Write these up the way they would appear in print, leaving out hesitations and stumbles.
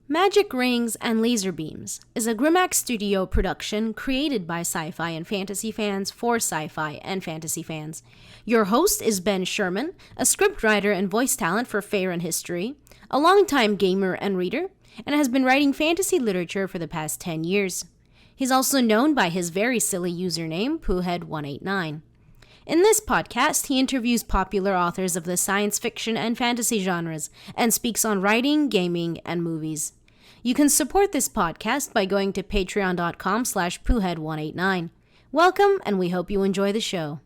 Magic Rings and Laser Beams is a Grimax Studio production created by sci-fi and fantasy fans for sci-fi and fantasy fans. Your host is Ben Sherman, a scriptwriter and voice talent for Fare and History, a longtime gamer and reader, and has been writing fantasy literature for the past 10 years. He's also known by his very silly username, Poohead189. In this podcast, he interviews popular authors of the science fiction and fantasy genres and speaks on writing, gaming, and movies. You can support this podcast by going to patreon.com/poohead189. Welcome, and we hope you enjoy the show.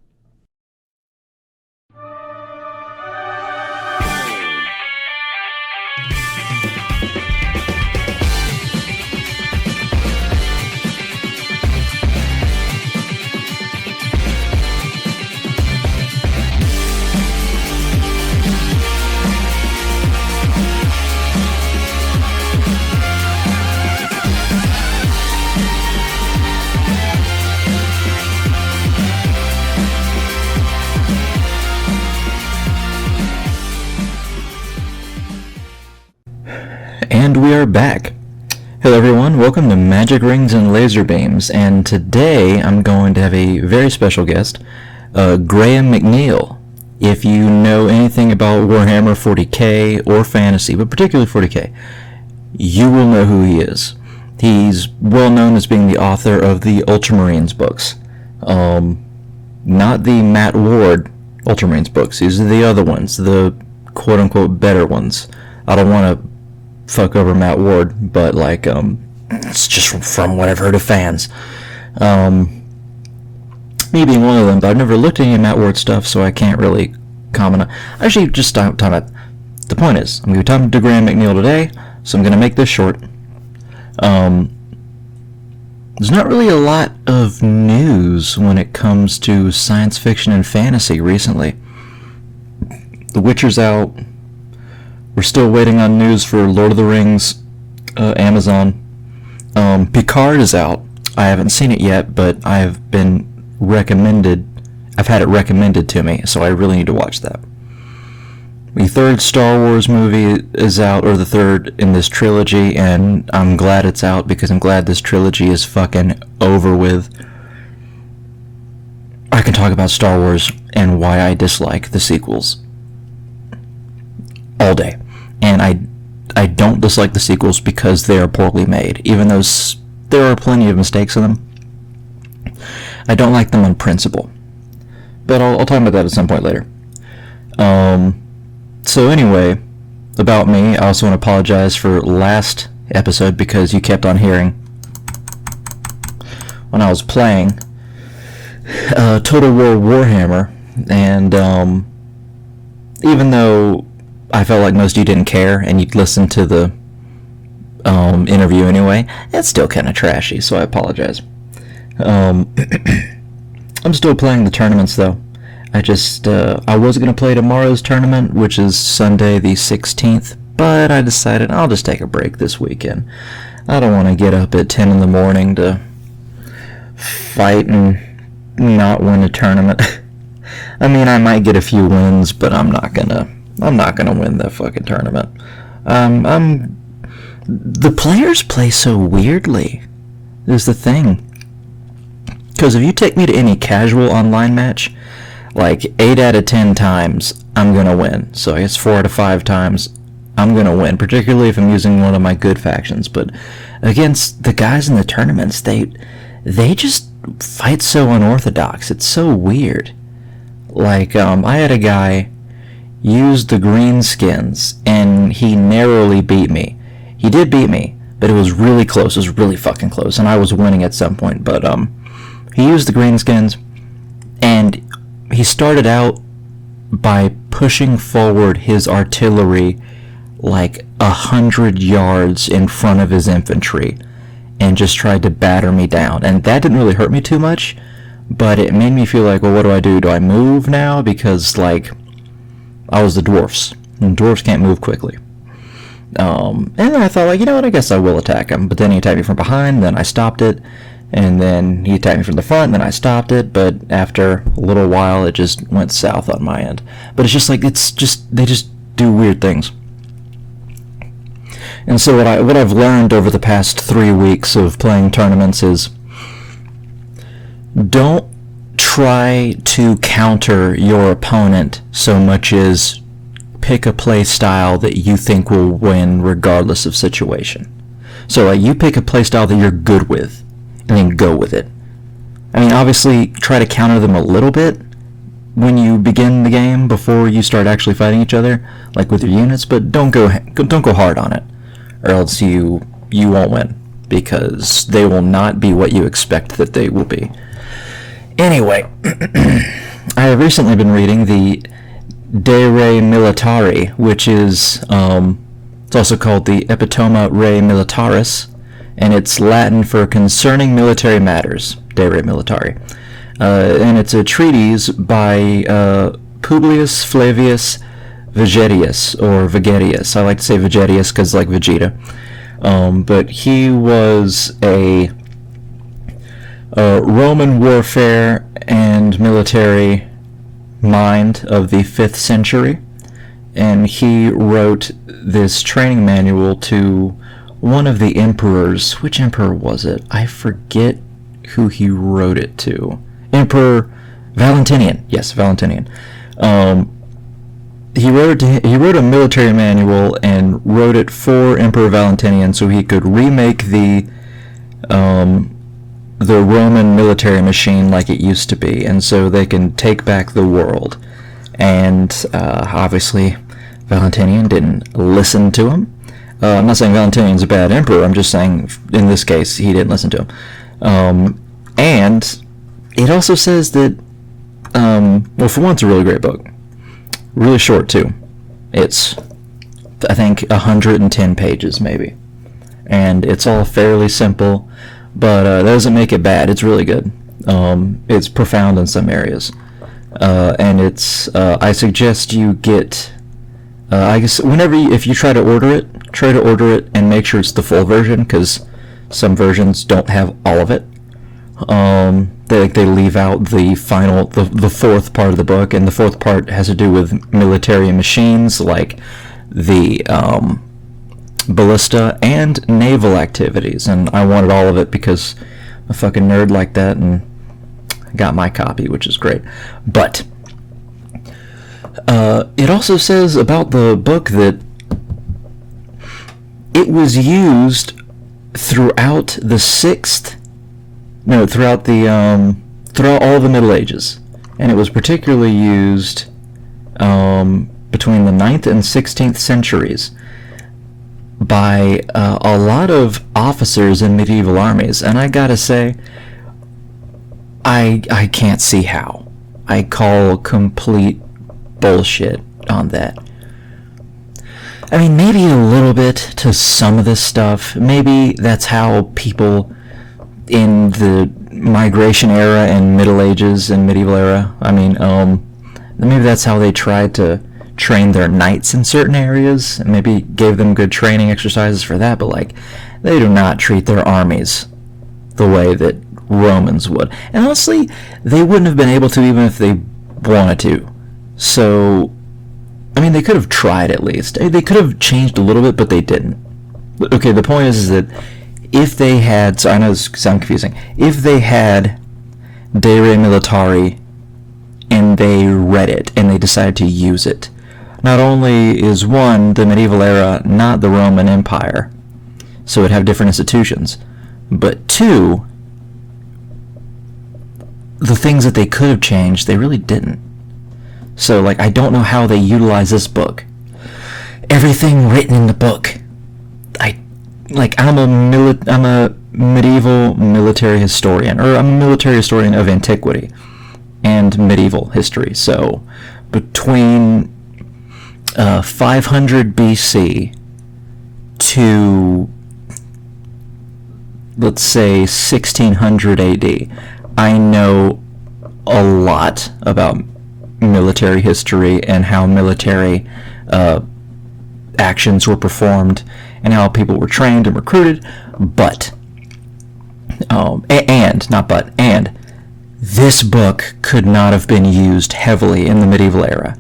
And we are back. Hello everyone, welcome to Magic Rings and Laser Beams, and today I'm going to have a very special guest, Graham McNeil. If you know anything about Warhammer 40k or fantasy, but particularly 40k, you will know who he is. He's well known as being the author of the Ultramarines books. Not the Matt Ward Ultramarines books, these are the other ones, the quote-unquote better ones. I don't want to fuck over Matt Ward, but it's just from what I've heard of fans. Me being one of them, but I've never looked at any of Matt Ward stuff, so I can't really comment on. Actually, just talking about. The point is, I'm going to be talking to Graham McNeil today, so I'm going to make this short. There's not really a lot of news when it comes to science fiction and fantasy recently. The Witcher's out. We're still waiting on news for Lord of the Rings, Amazon. Picard is out. I haven't seen it yet, but I've had it recommended to me, so I really need to watch that. The third Star Wars movie is out, or the third in this trilogy, and I'm glad it's out because I'm glad this trilogy is fucking over with. I can talk about Star Wars and why I dislike the sequels all day. And I don't dislike the sequels because they are poorly made, even though there are plenty of mistakes in them. I don't like them on principle. But I'll talk about that at some point later. So anyway, about me, I also want to apologize for last episode because you kept on hearing when I was playing Total War Warhammer, and even though I felt like most of you didn't care, and you'd listen to the interview anyway, it's still kind of trashy, so I apologize. I'm still playing the tournaments, though. I was going to play tomorrow's tournament, which is Sunday the 16th, but I decided I'll just take a break this weekend. I don't want to get up at 10 in the morning to fight and not win a tournament. I mean, I might get a few wins, but I'm not gonna win that fucking tournament. The players play so weirdly, is the thing. Because if you take me to any casual online match, like 8 out of 10 times, I'm gonna win. So I guess 4 out of 5 times, I'm gonna win, particularly if I'm using one of my good factions. But against the guys in the tournaments, they just fight so unorthodox. It's so weird. Like, I had a guy used the greenskins, and he narrowly beat me. He did beat me, but it was really close. It was really fucking close, and I was winning at some point. But he used the greenskins, and he started out by pushing forward his artillery like 100 yards in front of his infantry, and just tried to batter me down. And that didn't really hurt me too much, but it made me feel like, well, what do I do? Do I move now? Because, like, I was the dwarfs, and dwarfs can't move quickly. And then I thought, like, you know what, I guess I will attack him. But then he attacked me from behind, then I stopped it, and then he attacked me from the front, and then I stopped it, but after a little while, it just went south on my end. But it's just like, they just do weird things. And so what I've learned over the past 3 weeks of playing tournaments is don't try to counter your opponent so much as pick a play style that you think will win regardless of situation. So you pick a play style that you're good with and then go with it. I mean, obviously try to counter them a little bit when you begin the game before you start actually fighting each other, like with your units, but don't go hard on it, or else you won't win, because they will not be what you expect that they will be. Anyway, I have recently been reading the De Re Militari, which is it's also called the Epitoma Re Militaris, and it's Latin for concerning military matters, De Re Militari. And it's a treatise by Publius Flavius Vegetius, or Vegetius. I like to say Vegetius because like Vegeta. But he was a Roman warfare and military mind of the 5th century. And he wrote this training manual to one of the emperors. Which emperor was it? I forget who he wrote it to. Emperor Valentinian. Yes, Valentinian. He wrote a military manual and wrote it for Emperor Valentinian so he could remake the Roman military machine like it used to be, and so they can take back the world. And obviously, Valentinian didn't listen to him. I'm not saying Valentinian's a bad emperor. I'm just saying in this case he didn't listen to him. And it also says that, well, for one, it's a really great book. Really short, too. It's, I think, 110 pages, maybe. And it's all fairly simple, but that doesn't make it bad. It's really good. It's profound in some areas. And it's, I suggest you get, I guess, if you try to order it and make sure it's the full version, because some versions don't have all of it. They leave out the final, the fourth part of the book, and the fourth part has to do with military machines like the ballista and naval activities, and I wanted all of it because I'm a fucking nerd like that, and I got my copy, which is great. But it also says about the book that it was used throughout all the Middle Ages, and it was particularly used between the 9th and 16th centuries by a lot of officers in medieval armies, and I gotta say, I can't see how. I call complete bullshit on that. I mean, maybe a little bit to some of this stuff. Maybe that's how people in the migration era and Middle Ages and medieval era, I mean, maybe that's how they tried to train their knights in certain areas, and maybe gave them good training exercises for that, but like, they do not treat their armies the way that Romans would. And honestly, they wouldn't have been able to even if they wanted to. So, I mean, they could have tried at least. They could have changed a little bit, but they didn't. Okay, the point is that if they had, so I know this sounds confusing, if they had De Re Militari and they read it and they decided to use it, not only is one, the medieval era, not the Roman Empire, so it'd have different institutions, but two, the things that they could have changed, they really didn't. So, like, I don't know how they utilize this book. Everything written in the book, I'm a medieval military historian, or I'm a military historian of antiquity and medieval history. So, between 500 BC to, let's say, 1600 AD, I know a lot about military history and how military actions were performed and how people were trained and recruited, but and this book could not have been used heavily in the medieval era,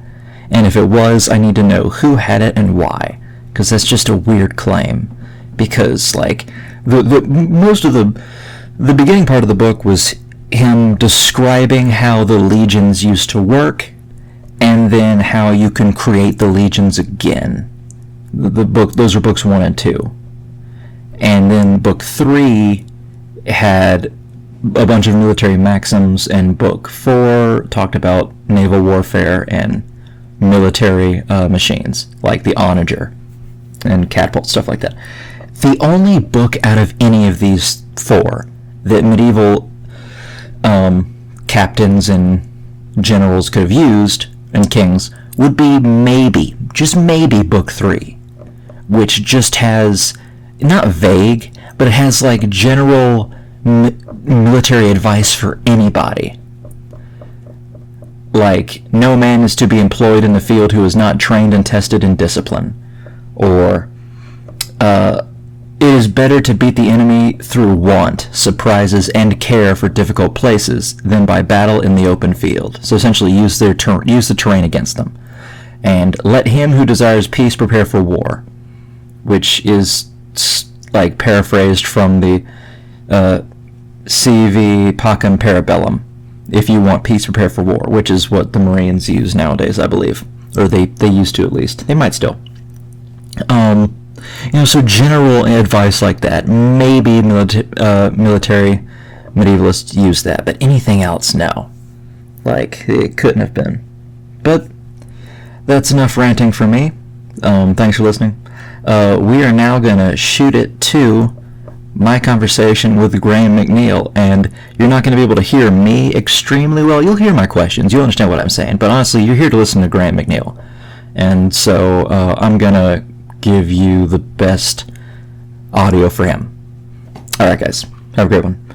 and if it was, I need to know who had it and why, because that's just a weird claim. Because like the most of the beginning part of the book was him describing how the legions used to work, and then how you can create the legions again. Those are books 1 and 2, and then book 3 had a bunch of military maxims, and book 4 talked about naval warfare and military machines like the onager and catapult, stuff like that. The only book out of any of these 4 that medieval captains and generals could have used, and kings, would be maybe, just maybe, book 3, which just has, not vague, but it has like general military advice for anybody. Like, no man is to be employed in the field who is not trained and tested in discipline. Or, it is better to beat the enemy through want, surprises, and care for difficult places than by battle in the open field. So essentially use the terrain against them. And let him who desires peace prepare for war, which is like paraphrased from the CV Pacem Parabellum. If you want peace, prepare for war, which is what the Marines use nowadays, I believe. Or they used to, at least. They might still. So general advice like that. Maybe military medievalists use that, but anything else, no. Like, it couldn't have been. But that's enough ranting for me. Thanks for listening. We are now going to shoot it to my conversation with Graham McNeil, and you're not going to be able to hear me extremely well. You'll hear my questions. You'll understand what I'm saying, but honestly, you're here to listen to Graham McNeil. And so I'm going to give you the best audio for him. All right, guys. Have a great one.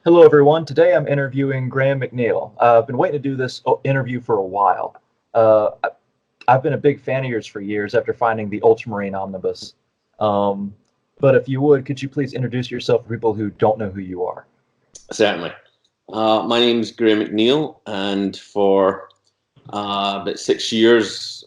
Hello, everyone. Today I'm interviewing Graham McNeil. I've been waiting to do this interview for a while. I've been a big fan of yours for years after finding the Ultramarine Omnibus. But if you would, could you please introduce yourself for people who don't know who you are? Certainly. My name's Graham McNeil, and for about 6 years,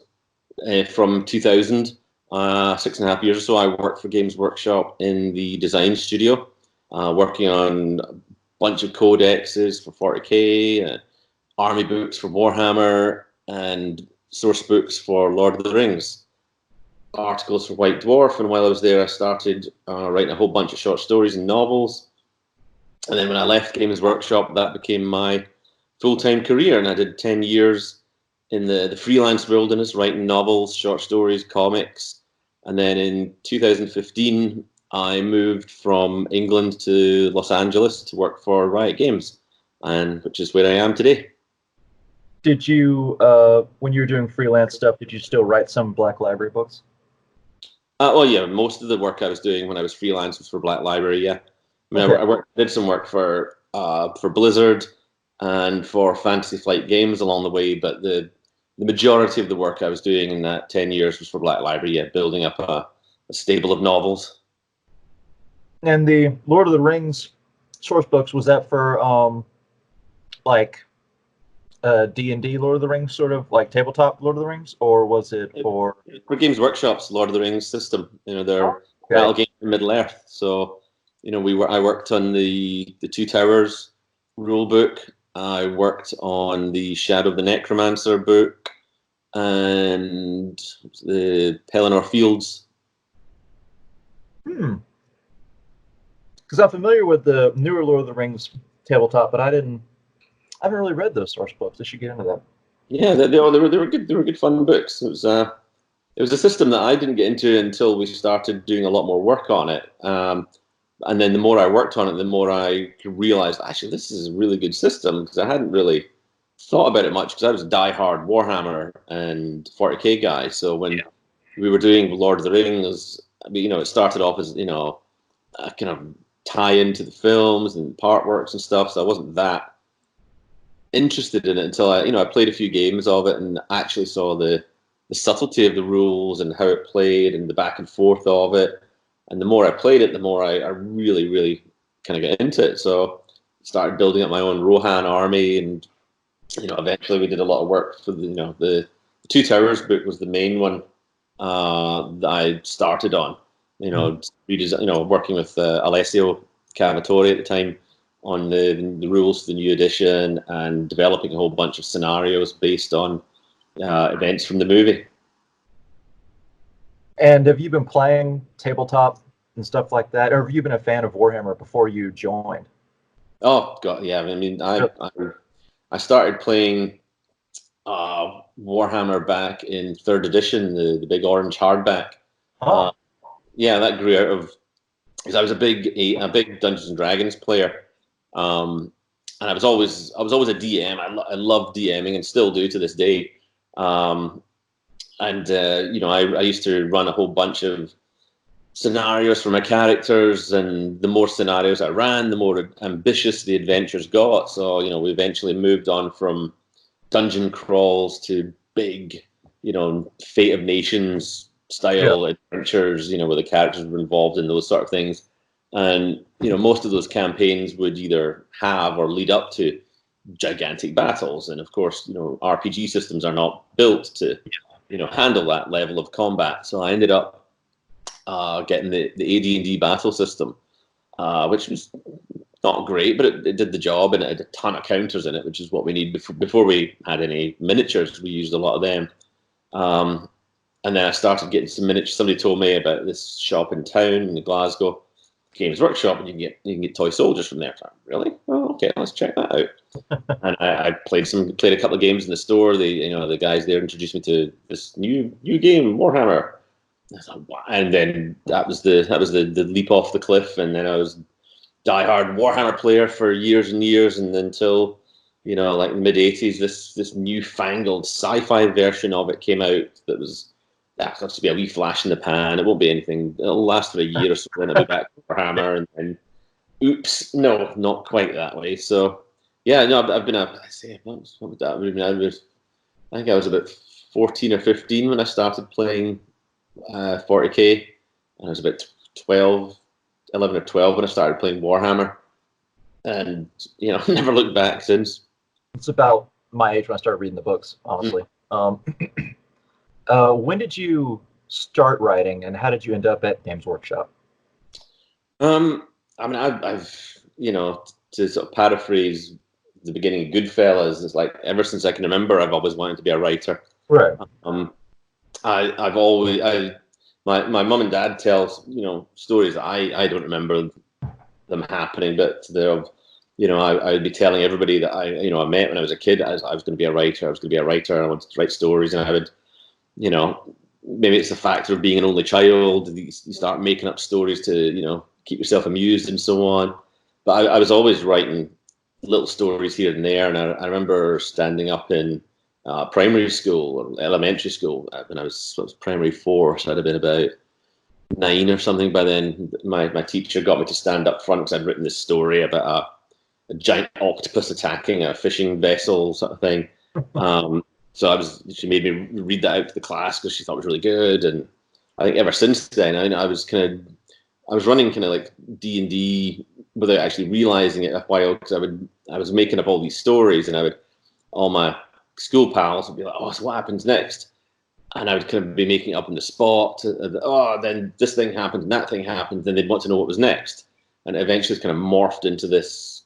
from 2000, 6.5 years or so, I worked for Games Workshop in the design studio, working on bunch of codexes for 40k, army books for Warhammer, and source books for Lord of the Rings, articles for White Dwarf. And while I was there, I started writing a whole bunch of short stories and novels. And then when I left Games Workshop, that became my full-time career, and I did 10 years in the freelance wilderness, writing novels, short stories, comics. And then in 2015, I moved from England to Los Angeles to work for Riot Games, and which is where I am today. Did you, when you were doing freelance stuff, did you still write some Black Library books? Well, yeah, most of the work I was doing when I was freelance was for Black Library. Yeah, I mean, okay. I did some work for Blizzard and for Fantasy Flight Games along the way, but the majority of the work I was doing in that 10 years was for Black Library. Yeah, building up a stable of novels. And the Lord of the Rings source books, was that for like D&D Lord of the Rings, sort of like tabletop Lord of the Rings, or was it for Games Workshop's Lord of the Rings system? They're battle games in Middle Earth. So I worked on the Two Towers rule book. I worked on the Shadow of the Necromancer book and the Pelennor Fields. Because I'm familiar with the newer Lord of the Rings tabletop, but I haven't really read those source books. I should get into that. Yeah, they were good. They were good fun books. It was a system that I didn't get into until we started doing a lot more work on it. And then the more I worked on it, the more I realized, actually, this is a really good system, because I hadn't really thought about it much, because I was a diehard Warhammer and 40k guy. So when we were doing Lord of the Rings, it started off as, a kind of tie into the films and part works and stuff. So I wasn't that interested in it until I played a few games of it and actually saw the subtlety of the rules and how it played and the back and forth of it. And the more I played it, the more I really, really kind of got into it. So started building up my own Rohan army, and eventually we did a lot of work for the Two Towers book was the main one that I started on. Working with Alessio Cavatori at the time on the rules for the new edition and developing a whole bunch of scenarios based on events from the movie. And have you been playing tabletop and stuff like that, or have you been a fan of Warhammer before you joined? Oh God, yeah. I mean, I started playing Warhammer back in third edition, the big orange hardback. Oh. Yeah, that grew out of because I was a big Dungeons and Dragons player, and I was always a DM. I love DMing and still do to this day. I used to run a whole bunch of scenarios for my characters, and the more scenarios I ran, the more ambitious the adventures got. So we eventually moved on from dungeon crawls to big, Fate of Nations style adventures, where the characters were involved in those sort of things. And most of those campaigns would either have or lead up to gigantic battles, and of course, RPG systems are not built to handle that level of combat. So I ended up getting the AD&D battle system, which was not great, but it did the job, and it had a ton of counters in it, which is what we need before we had any miniatures. We used a lot of them. And then I started getting some miniatures. Somebody told me about this shop in town in Glasgow, Games Workshop, and you can get toy soldiers from there. So, really? Oh, okay, let's check that out. And I played a couple of games in the store. The guys there introduced me to this new game, Warhammer. And then that was the leap off the cliff, and then I was diehard Warhammer player for years and years, and until like mid '80s, this newfangled sci-fi version of it came out that was supposed to be a wee flash in the pan. It won't be anything. It'll last for a year or so, then I'll be back to Warhammer, and oops, no, not quite that way. So yeah, no, I've been what would that have been? I think I was about 14 or 15 when I started playing 40k, and I was about 11 or 12 when I started playing Warhammer, and never looked back since. It's about my age when I started reading the books, honestly. When did you start writing, and how did you end up at Games Workshop? I mean, I've to sort of paraphrase the beginning of Goodfellas, it's like ever since I can remember, I've always wanted to be a writer. Right. My mum and dad tell stories that I don't remember them happening, but I'd be telling everybody that I met when I was a kid. I was going to be a writer. I was going to be a writer, and I wanted to write stories. And I would, maybe it's the factor of being an only child. You start making up stories to keep yourself amused and so on. But I was always writing little stories here and there. And I remember standing up in primary school or elementary school when I was primary 4, so I'd have been about 9 or something by then. My teacher got me to stand up front because I'd written this story about a giant octopus attacking a fishing vessel sort of thing. So she made me read that out to the class because she thought it was really good. And I think ever since then, I was running kind of like D&D without actually realizing it a while, because I was making up all these stories, and all my school pals would be like, "Oh, so what happens next?" And I would kind of be making it up on the spot. Then this thing happened and that thing happened, and they'd want to know what was next. And eventually it's kind of morphed into this,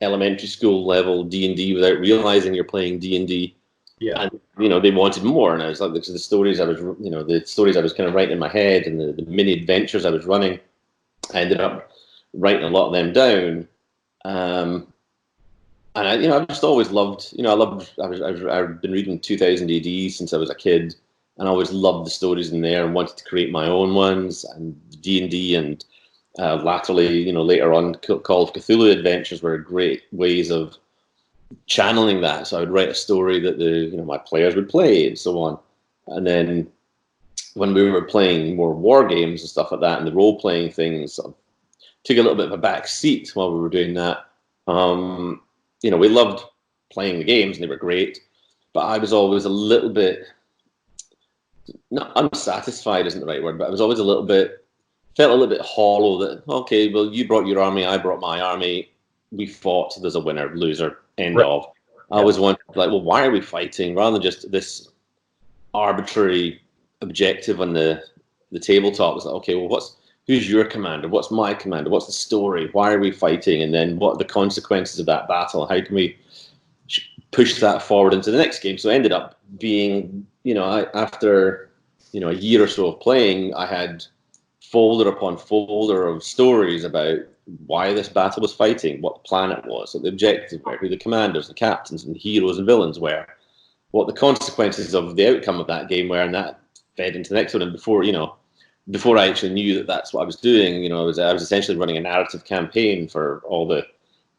elementary school level D&D without realizing you're playing D&D. Yeah. And they wanted more, and I was like, the stories I was kind of writing in my head, and the mini adventures I was running, I ended up writing a lot of them down. And I've just always loved, I've been reading 2000 AD since I was a kid, and I always loved the stories in there and wanted to create my own ones. And D&D and latterly, later on, Call of Cthulhu adventures were great ways of channeling that. So I would write a story that my players would play and so on. And then when we were playing more war games and stuff like that, and the role playing things sort of took a little bit of a back seat while we were doing that. We loved playing the games, and they were great. But I was always a little bit, not unsatisfied isn't the right word, but I was always felt a little bit hollow that, okay, well, you brought your army, I brought my army, we fought, there's a winner, loser, end Right. of. I always wanted, like, well, why are we fighting? Rather than just this arbitrary objective on the tabletop, it's like, okay, well, who's your commander? What's my commander? What's the story? Why are we fighting? And then what are the consequences of that battle? How can we push that forward into the next game? So it ended up being, after, a year or so of playing, I had folder upon folder of stories about why this battle was fighting, what the planet was, what the objectives were, who the commanders, the captains, and the heroes and villains were, what the consequences of the outcome of that game were, and that fed into the next one. And before I actually knew that that's what I was doing, I was essentially running a narrative campaign for all the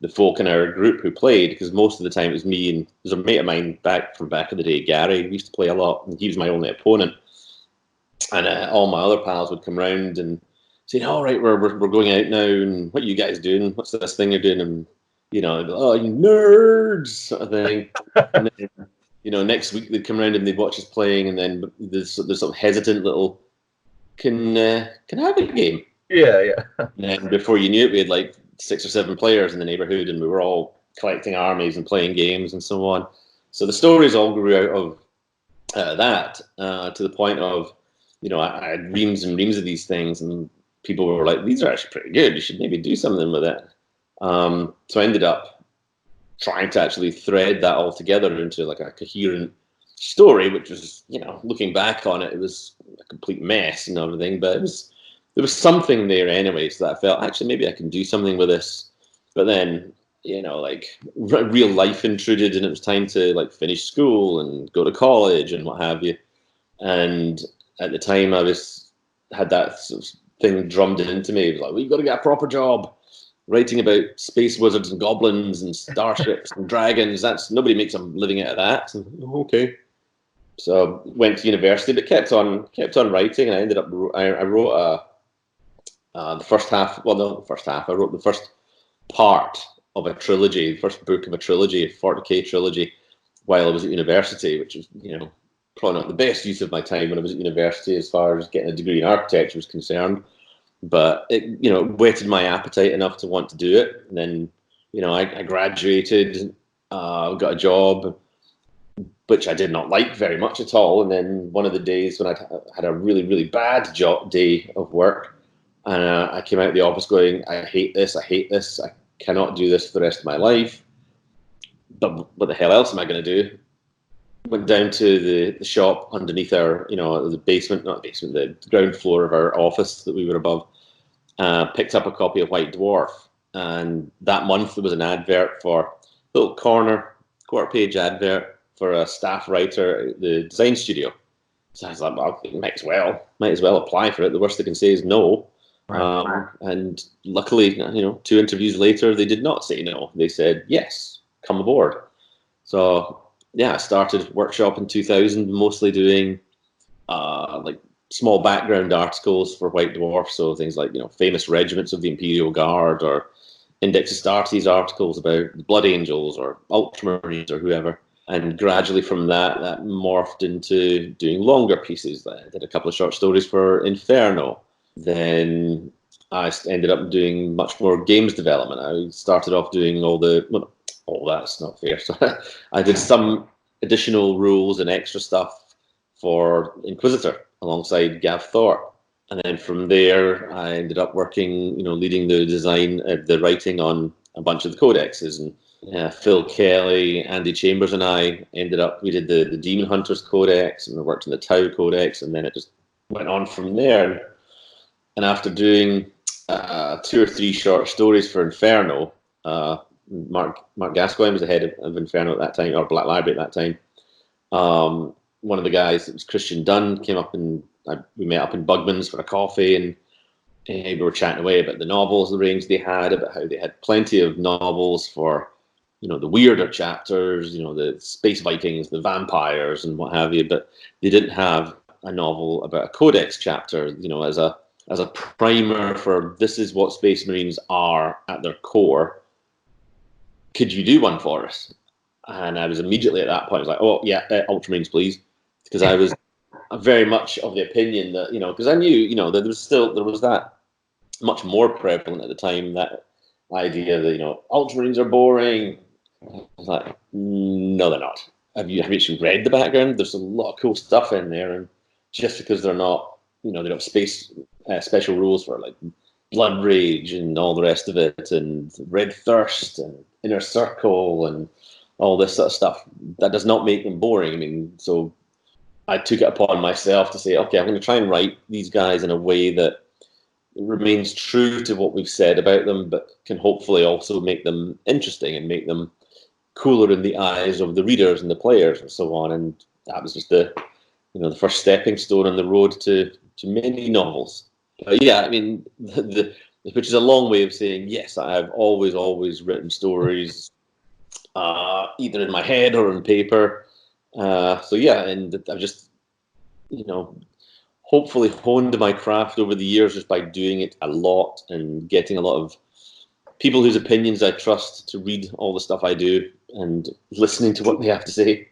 folk in our group who played, because most of the time it was me and there's a mate of mine back in the day, Gary. We used to play a lot, and he was my only opponent. And all my other pals would come round and say, "All right, we're going out now, and what are you guys doing? What's this thing you're doing?" And oh, you nerds, sort of thing. And then, next week they'd come around and they'd watch us playing, and then there's sort of hesitant little, can I have a game? Yeah. And then before you knew it, we had like 6 or 7 players in the neighborhood, and we were all collecting armies and playing games and so on. So the stories all grew out of that, to the point of, I had reams and reams of these things, and people were like, "These are actually pretty good. You should maybe do something with it." So I ended up trying to actually thread that all together into like a coherent story, which was, looking back on it, it was a complete mess and everything, but there was something there anyway, so that I felt, actually, maybe I can do something with this. But then, like real life intruded, and it was time to like finish school and go to college and what have you. And at the time, I had that sort of thing drummed into me. It was like, well, you've got to get a proper job. Writing about space wizards and goblins and starships and dragons, nobody makes a living out of that. So, okay. So went to university, but kept on writing, and I ended up, I wrote the first half. Well, no, the first half. I wrote the first part of a trilogy, the first book of a trilogy, a 40k trilogy, while I was at university, which was, probably not the best use of my time when I was at university as far as getting a degree in architecture was concerned. But it, whetted my appetite enough to want to do it. And then, I graduated, got a job, which I did not like very much at all. And then one of the days when I had a really, really bad day of work, and I came out of the office going, I hate this, I cannot do this for the rest of my life. But what the hell else am I going to do? Went down to the shop underneath our, the basement, not the basement, the ground floor of our office that we were above, picked up a copy of White Dwarf. And that month there was an advert for a little quarter-page advert for a staff writer at the design studio. So I was like, well, might as well apply for it. The worst they can say is no. Right. And luckily, 2 interviews later, they did not say no. They said, yes, come aboard. So yeah, I started workshop in 2000, mostly doing like small background articles for White Dwarf. So things like, famous regiments of the Imperial Guard, or Index Astartes articles about the Blood Angels or Ultramarines or whoever. And gradually from that morphed into doing longer pieces. I did a couple of short stories for Inferno. Then I ended up doing much more games development. I started off doing all that's not fair. So I did some additional rules and extra stuff for Inquisitor alongside Gav Thorpe. And then from there, I ended up working, leading the design, the writing on a bunch of the codexes. And Phil Kelly, Andy Chambers, and I we did the Demon Hunters Codex, and we worked on the Tau Codex, and then it just went on from there. And after doing 2 or 3 short stories for Inferno, Mark Gascoigne was the head of Inferno at that time, or Black Library at that time. One of the guys, it was Christian Dunn, came up and we met up in Bugman's for a coffee, and we were chatting away about the novels, the range they had, about how they had plenty of novels for, the weirder chapters, the space Vikings, the vampires, and what have you, but they didn't have a novel about a codex chapter, as a primer for this is what Space Marines are at their core. Could you do one for us? And I was immediately at that point, I was like, oh, yeah, Ultramarines, please. Because I was very much of the opinion that, because I knew, that there was that much more prevalent at the time, that idea that, Ultramarines are boring. I was like, no, they're not. Have you actually read the background? There's a lot of cool stuff in there. And just because they're not, they don't have special rules for like Blood Rage and all the rest of it, and Red Thirst and Inner Circle and all this sort of stuff, that does not make them boring. I mean, so I took it upon myself to say, okay, I'm going to try and write these guys in a way that remains true to what we've said about them, but can hopefully also make them interesting and make them cooler in the eyes of the readers and the players and so on. And that was just the first stepping stone on the road to many novels. But yeah, I mean, which is a long way of saying, yes, I have always written stories, either in my head or on paper. So yeah, and I've just, hopefully honed my craft over the years just by doing it a lot and getting a lot of people whose opinions I trust to read all the stuff I do and listening to what they have to say.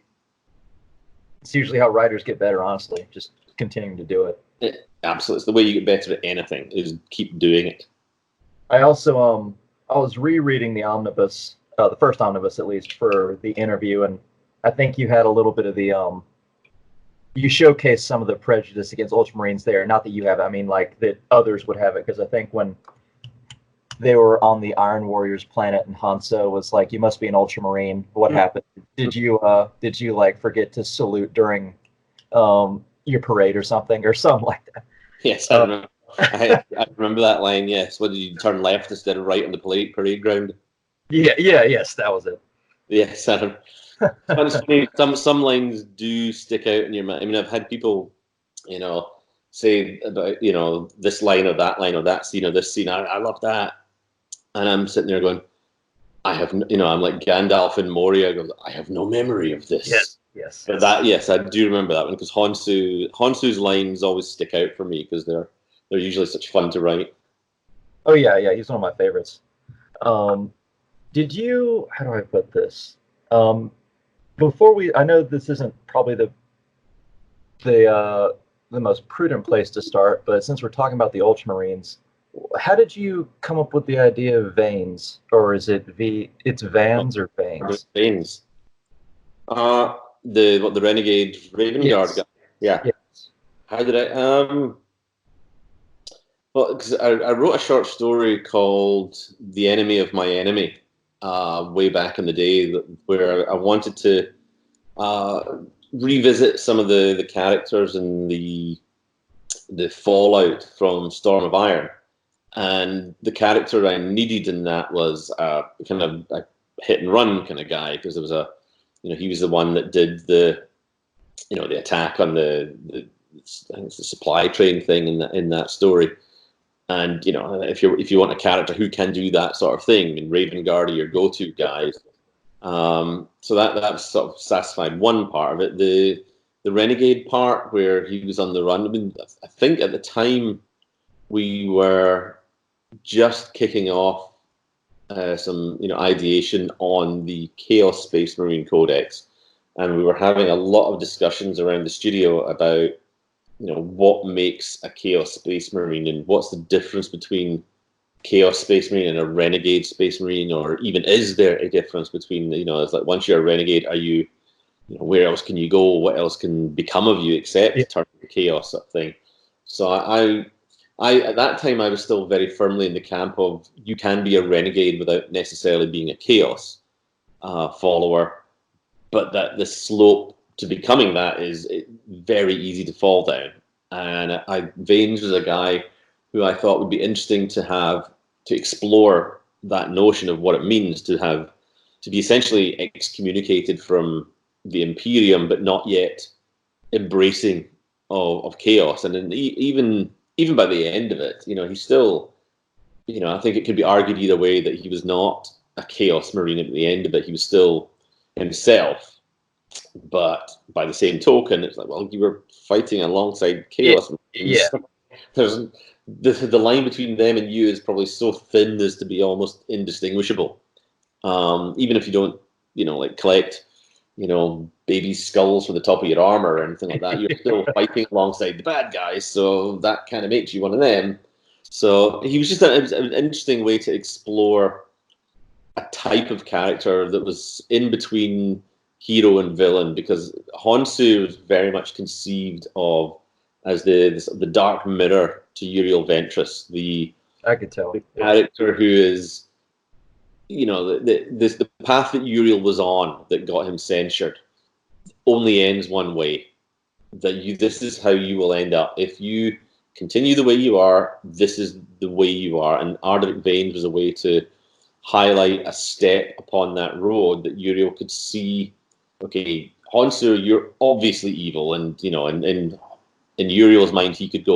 It's usually how writers get better, honestly, just continuing to do it. Absolutely. It's the way you get better at anything, is keep doing it. I also, I was rereading the omnibus, the first omnibus at least, for the interview, and I think you had a little bit of the, you showcased some of the prejudice against Ultramarines there. Not that you have, I mean, like, that others would have it, because I think when they were on the Iron Warriors planet and Hanso was like, you must be an Ultramarine. What happened? Did you like forget to salute during your parade or something like that? Yes, I remember. I remember that line. Yes, what did you turn left instead of right on the parade ground? Yes, that was it. Yes, I some lines do stick out in your mind. I mean, I've had people, say about this line or that scene or this scene. I love that, and I'm sitting there going, I have, I'm like Gandalf in Moria. I go, I have no memory of this. Yes. But yes, I do remember that one, because Honsu's lines always stick out for me because they're usually such fun to write. Oh yeah, he's one of my favorites. Did you? How do I put this? I know this isn't probably the most prudent place to start, but since we're talking about the Ultramarines, how did you come up with the idea of veins, or is it it's Vans or veins? Veins. The Renegade Raven Guard guy. Yeah. Yes. How did I? Well, because I wrote a short story called "The Enemy of My Enemy," way back in the day, where I wanted to revisit some of the characters and the fallout from Storm of Iron. And the character I needed in that was kind of a hit and run kind of guy, because there was he was the one that did the attack on the I think it's the supply train thing in that story. And if you want a character who can do that sort of thing, I mean, Raven Guard are your go-to guys. So that sort of satisfied one part of it. The Renegade part, where he was on the run. I mean, I think at the time we were just kicking off some ideation on the Chaos Space Marine Codex, and we were having a lot of discussions around the studio about what makes a Chaos Space Marine, and what's the difference between Chaos Space Marine and a Renegade Space Marine, or even is there a difference between it's like, once you're a Renegade, are you where else can you go? What else can become of you except turn to Chaos sort of thing? So I at that time I was still very firmly in the camp of you can be a Renegade without necessarily being a Chaos follower, but that the slope to becoming that is very easy to fall down. And Vanes was a guy who I thought would be interesting to explore that notion of what it means to be essentially excommunicated from the Imperium, but not yet embracing of chaos. And then even by the end of it, he's still, I think it could be argued either way that he was not a Chaos Marine at the end of it. He was still himself. But by the same token, it's like, well, you were fighting alongside Chaos. Yeah. There's the line between them and you is probably so thin as to be almost indistinguishable. Even if you don't, like collect, baby skulls for the top of your armor or anything like that. You're still fighting alongside the bad guys, so that kind of makes you one of them. So he was just it was an interesting way to explore a type of character that was in between hero and villain, because Honshu was very much conceived of as the dark mirror to Uriel Ventress, I could tell. the character who is, the path that Uriel was on that got him censured only ends one way. This is how you will end up if you continue the way you are. This is the way you are, and Arderic Veins was a way to highlight a step upon that road that Uriel could see. Okay, Honshu, you're obviously evil, and in Uriel's mind, he could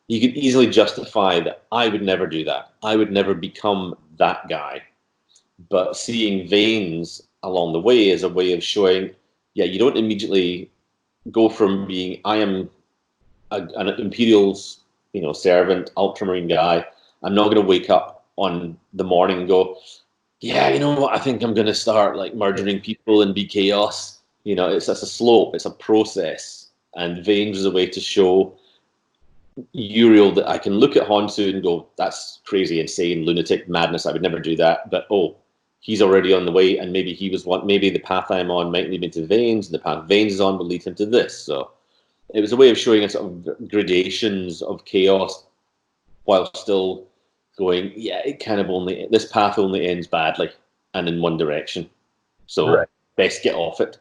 easily justify that. I would never do that. I would never become that guy. But seeing Veins along the way is a way of showing, yeah, you don't immediately go from being, I am an Imperial's, servant, Ultramarine guy. I'm not going to wake up on the morning and go, yeah, you know what? I think I'm going to start like murdering people and be chaos. It's a slope. It's a process. And Veins is a way to show Uriel that I can look at Honshu and go, that's crazy, insane, lunatic, madness. I would never do that. But he's already on the way, and maybe maybe the path I'm on might lead me to Veins, and the path Veins is on will lead him to this. So it was a way of showing a sort of gradations of chaos while still going, yeah, this path only ends badly and in one direction. So Right. best get off it.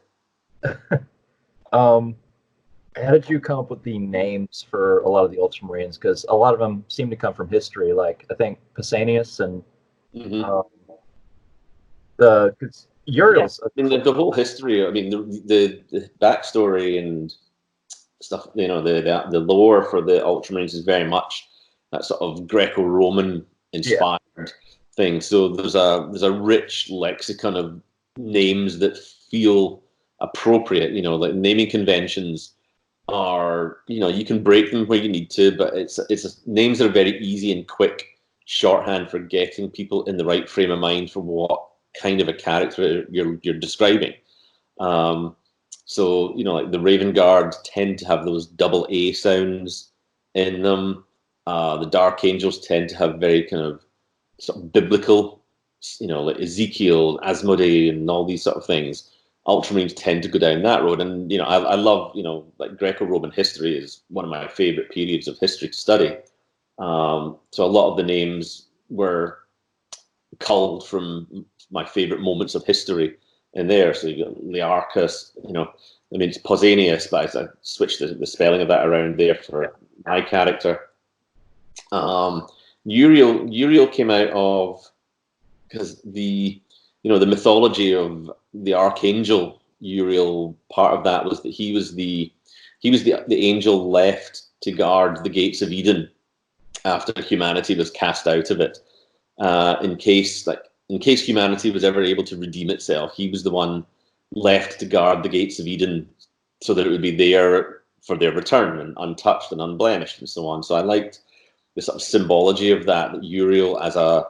How did you come up with the names for a lot of the Ultramarines? Because a lot of them seem to come from history. Like I think Pausanias and because Uriel's. I mean, the whole history. I mean, the backstory and stuff. The lore for the Ultramarines is very much that sort of Greco-Roman inspired thing. So there's a rich lexicon of names that feel appropriate. Like naming conventions are, you can break them where you need to, but it's names that are very easy and quick shorthand for getting people in the right frame of mind for what kind of a character you're describing. So like the Raven Guard tend to have those double A sounds in them. The Dark Angels tend to have very kind of sort of biblical, like Ezekiel, Asmodee, and all these sort of things. Ultramarines tend to go down that road, and I love like Greco-Roman history is one of my favorite periods of history to study. So a lot of the names were culled from my favorite moments of history in there. So you got Learchus, it's Pausanias, but I switched the spelling of that around there for my character. Uriel came out of, because the mythology of the Archangel Uriel, part of that was that he was the angel left to guard the gates of Eden after humanity was cast out of it, in case humanity was ever able to redeem itself. He was the one left to guard the gates of Eden so that it would be there for their return and untouched and unblemished and so on. So I liked the sort of symbology of that Uriel as a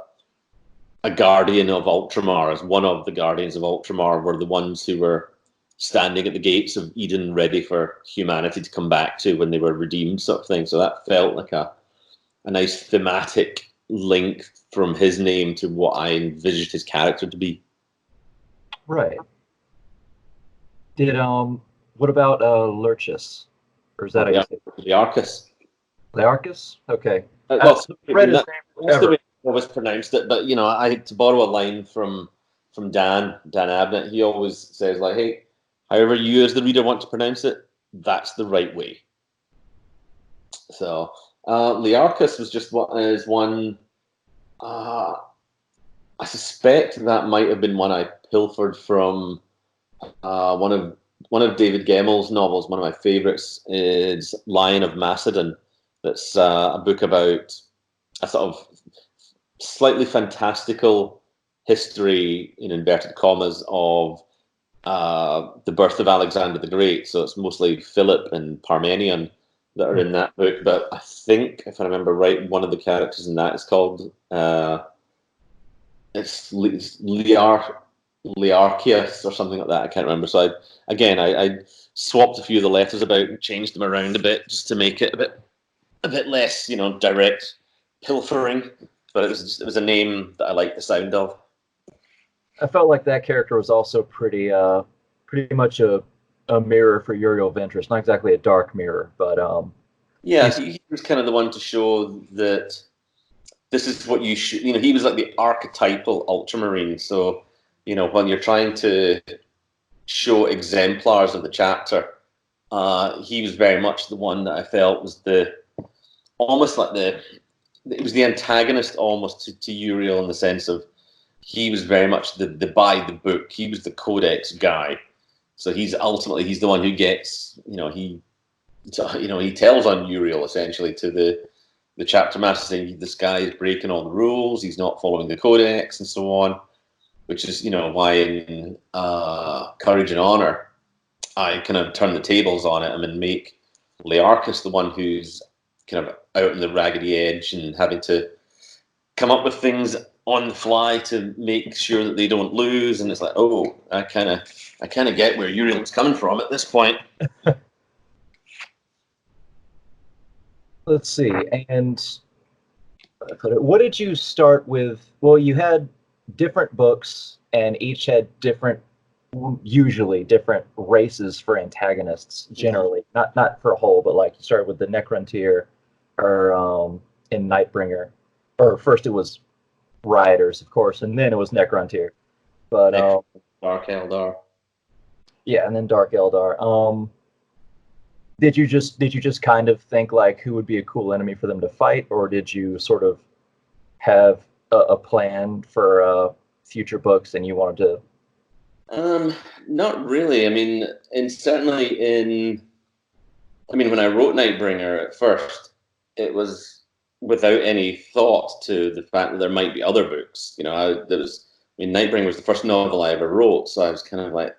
guardian of Ultramar, as one of the guardians of Ultramar, were the ones who were standing at the gates of Eden ready for humanity to come back to when they were redeemed, sort of thing. So that felt like a nice thematic link from his name to what I envisaged his character to be. Right. Did what about Lurchus? Or is that Learchus? Learchus? Okay. Well, read his name that's forever. the way I always pronounced it, but I had to borrow a line from Dan Abnett. He always says, like, hey, however you as the reader want to pronounce it, that's the right way. So Learchus was just one. I suspect that might have been one I pilfered from one of David Gemmell's novels. One of my favorites is Lion of Macedon. That's a book about a sort of slightly fantastical history, in inverted commas, of the birth of Alexander the Great. So it's mostly Philip and Parmenion that are in that book. But I think, if I remember right, one of the characters in that is called it's Lear. Learchius or something like that. I can't remember. So I swapped a few of the letters about and changed them around a bit just to make it a bit less, direct pilfering. But it was a name that I liked the sound of. I felt like that character was also pretty much a mirror for Uriel Ventress. Not exactly a dark mirror, but Yeah, he was kind of the one to show that this is what you should. He was like the archetypal Ultramarine. So, when you're trying to show exemplars of the chapter, he was very much the one that I felt was almost like it was the antagonist almost to Uriel, in the sense of he was very much the by the book. He was the codex guy. So he's the one who gets, he tells on Uriel essentially to the chapter master, saying this guy is breaking all the rules, he's not following the codex and so on, which is, why in Courage and Honor, I kind of turn the tables on it and make Learchus the one who's kind of out on the raggedy edge and having to come up with things on the fly to make sure that they don't lose. And it's like, oh, I kind of get where Uriel's coming from at this point. let's see. And what did you start with? Well, you had different books, and each had usually different races for antagonists. Generally, not for a whole, but like you started with the Necrontyr, or in Nightbringer, or first it was Rioters, of course, and then it was Necrontyr. But Dark Eldar. Yeah, and then Dark Eldar. Did you just kind of think like who would be a cool enemy for them to fight, or did you sort of have a plan for future books and you wanted to? Not really. When I wrote Nightbringer at first, it was without any thought to the fact that there might be other books. Nightbringer was the first novel I ever wrote, so I was kind of like,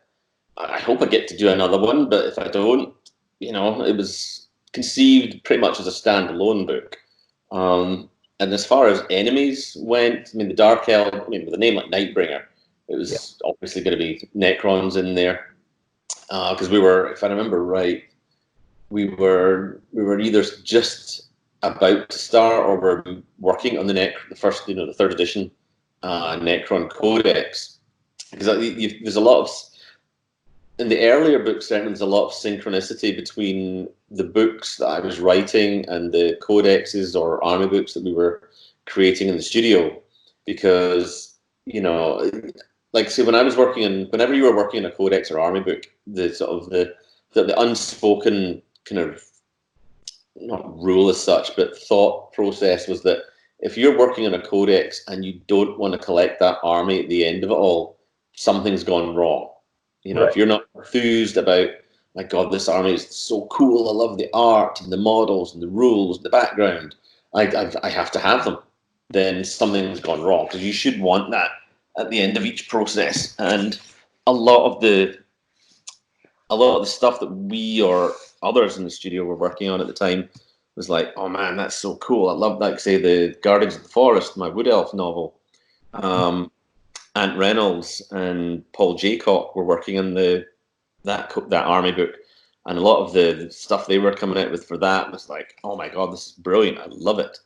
I hope I get to do another one, but if I don't, it was conceived pretty much as a standalone book. And as far as enemies went, the Dark Elf, with a name like Nightbringer, it was obviously going to be Necrons in there, because we were, if I remember right, we were either just about to start or we're working on the first, the third edition Necron Codex, because there's a lot of, in the earlier books, certainly there's a lot of synchronicity between the books that I was writing and the codexes or army books that we were creating in the studio, because whenever you were working in a codex or army book, the sort of the unspoken kind of, not rule as such, but thought process was that if you're working on a codex and you don't want to collect that army at the end of it all, something's gone wrong. Right. If you're not enthused about, my God, this army is so cool, I love the art and the models and the rules and the background, I have to have them, then something's gone wrong, because you should want that at the end of each process. And a lot of the stuff that we or others in the studio were working on at the time was like, oh man, that's so cool. I love, like, say, the Guardians of the Forest, my Wood Elf novel. Ant Reynolds and Paul Jaycock were working on that army book, and a lot of the stuff they were coming out with for that was like, oh my God, this is brilliant. I love it.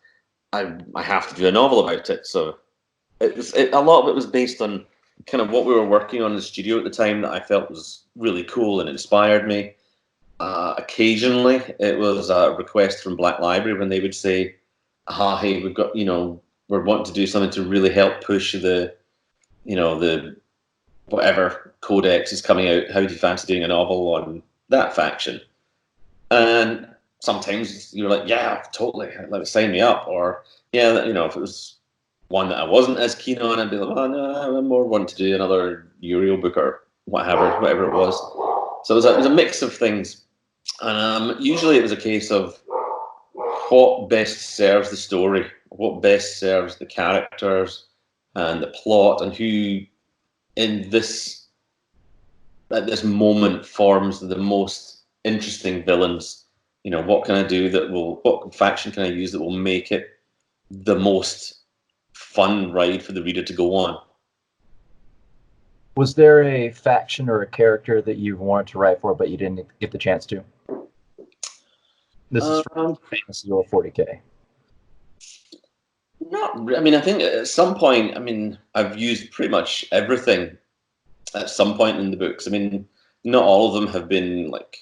I have to do a novel about it. So a lot of it was based on kind of what we were working on in the studio at the time that I felt was really cool and inspired me. Occasionally, it was a request from Black Library when they would say, hey, we've got, we're wanting to do something to really help push the whatever codex is coming out. How do you fancy doing a novel on that faction? And sometimes you're like, yeah, totally, like, sign me up. Or yeah, if it was one that I wasn't as keen on, I'd be like, oh no, I'm more wanting to do another Uriel book or whatever it was. So it was a mix of things. And usually it was a case of what best serves the story, what best serves the characters and the plot, and who in this at this moment forms the most interesting villains. What can I do what faction can I use that will make it the most fun ride for the reader to go on? Was there a faction or a character that you wanted to write for, but you didn't get the chance to? This is from Fantasy or 40K. I mean, I think at some point, I mean, I've used pretty much everything at some point in the books. I mean, not all of them have been like,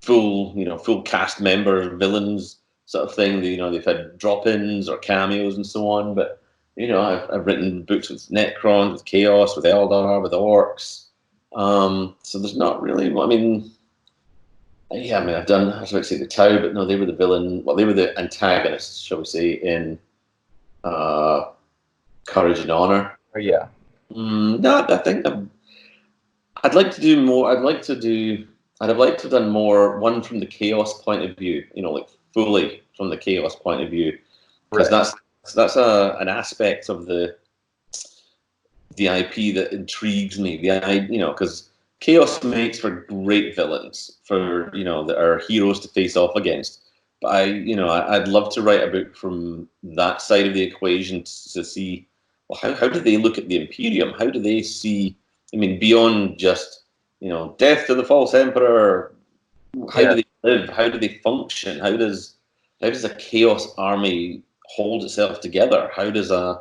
full cast member villains sort of thing. They've had drop-ins or cameos and so on. But I've written books with Necron, with Chaos, with Eldar, with Orcs. So there's not really. I mean, yeah, I mean, I've done. I was about to say the Tau, but no, they were the villain. Well, they were the antagonists, shall we say, in Courage and Honor. Oh, yeah. No, I think I'd like to do more. I'd have liked to have done more. One from the Chaos point of view, like fully from the Chaos point of view, because Right. that's an aspect of the IP that intrigues me. Because Chaos makes for great villains for that are heroes to face off against. But I'd love to write a book from that side of the equation to see, well, how do they look at the Imperium? How do they see? I mean, beyond just death to the false emperor. How do they live? How do they function? How does a chaos army hold itself together? How does a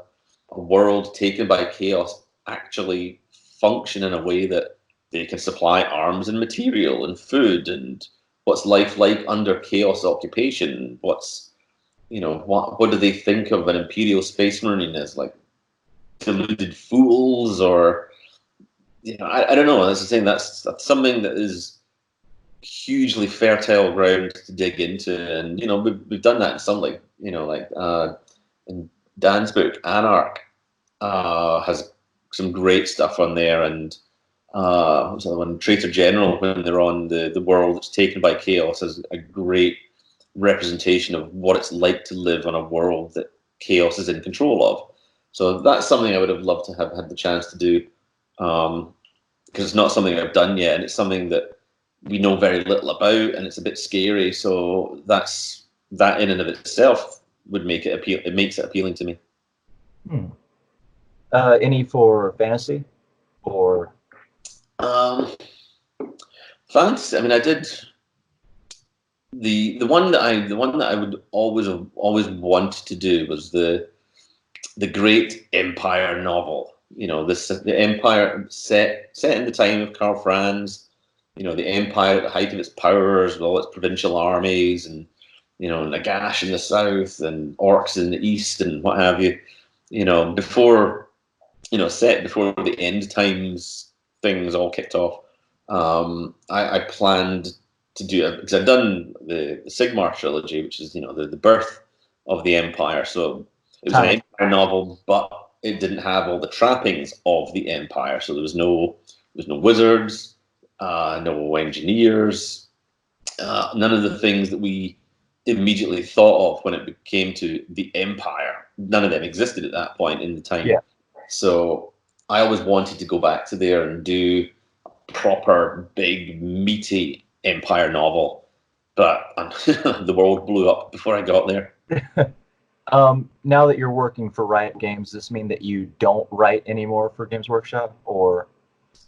world taken by chaos actually function in a way that they can supply arms and material and food? And what's life like under chaos occupation? What do they think of an Imperial Space Marine as, like, deluded fools? Or I don't know. As I was saying, that's something that is hugely fertile ground to dig into, and we've done that in some, like in Dan's book Anarch has some great stuff on there, and what's the other one, Traitor General, when they're on the world that's taken by chaos, has a great representation of what it's like to live on a world that chaos is in control of. So that's something I would have loved to have had the chance to do, because it's not something I've done yet, and it's something that we know very little about, and it's a bit scary. So that in and of itself would make it appeal. It makes it appealing to me. Any for fantasy or? Fantasy. I mean, I did the one that I would always want to do was the Great Empire novel. The Empire set in the time of Karl Franz. The Empire at the height of its powers, with all its provincial armies, and Nagash in the south and orcs in the east and what have you. Before set before the end times things all kicked off. I planned to do it because I've done the Sigmar trilogy, which is the birth of the Empire. So it was an Empire novel, but it didn't have all the trappings of the Empire. So there was no wizards, no engineers, none of the things that we immediately thought of when it came to the Empire. None of them existed at that point in the time. Yeah. So I always wanted to go back to there and do a proper, big, meaty Empire novel, but the world blew up before I got there. Now that you're working for Riot Games, does this mean that you don't write anymore for Games Workshop, or?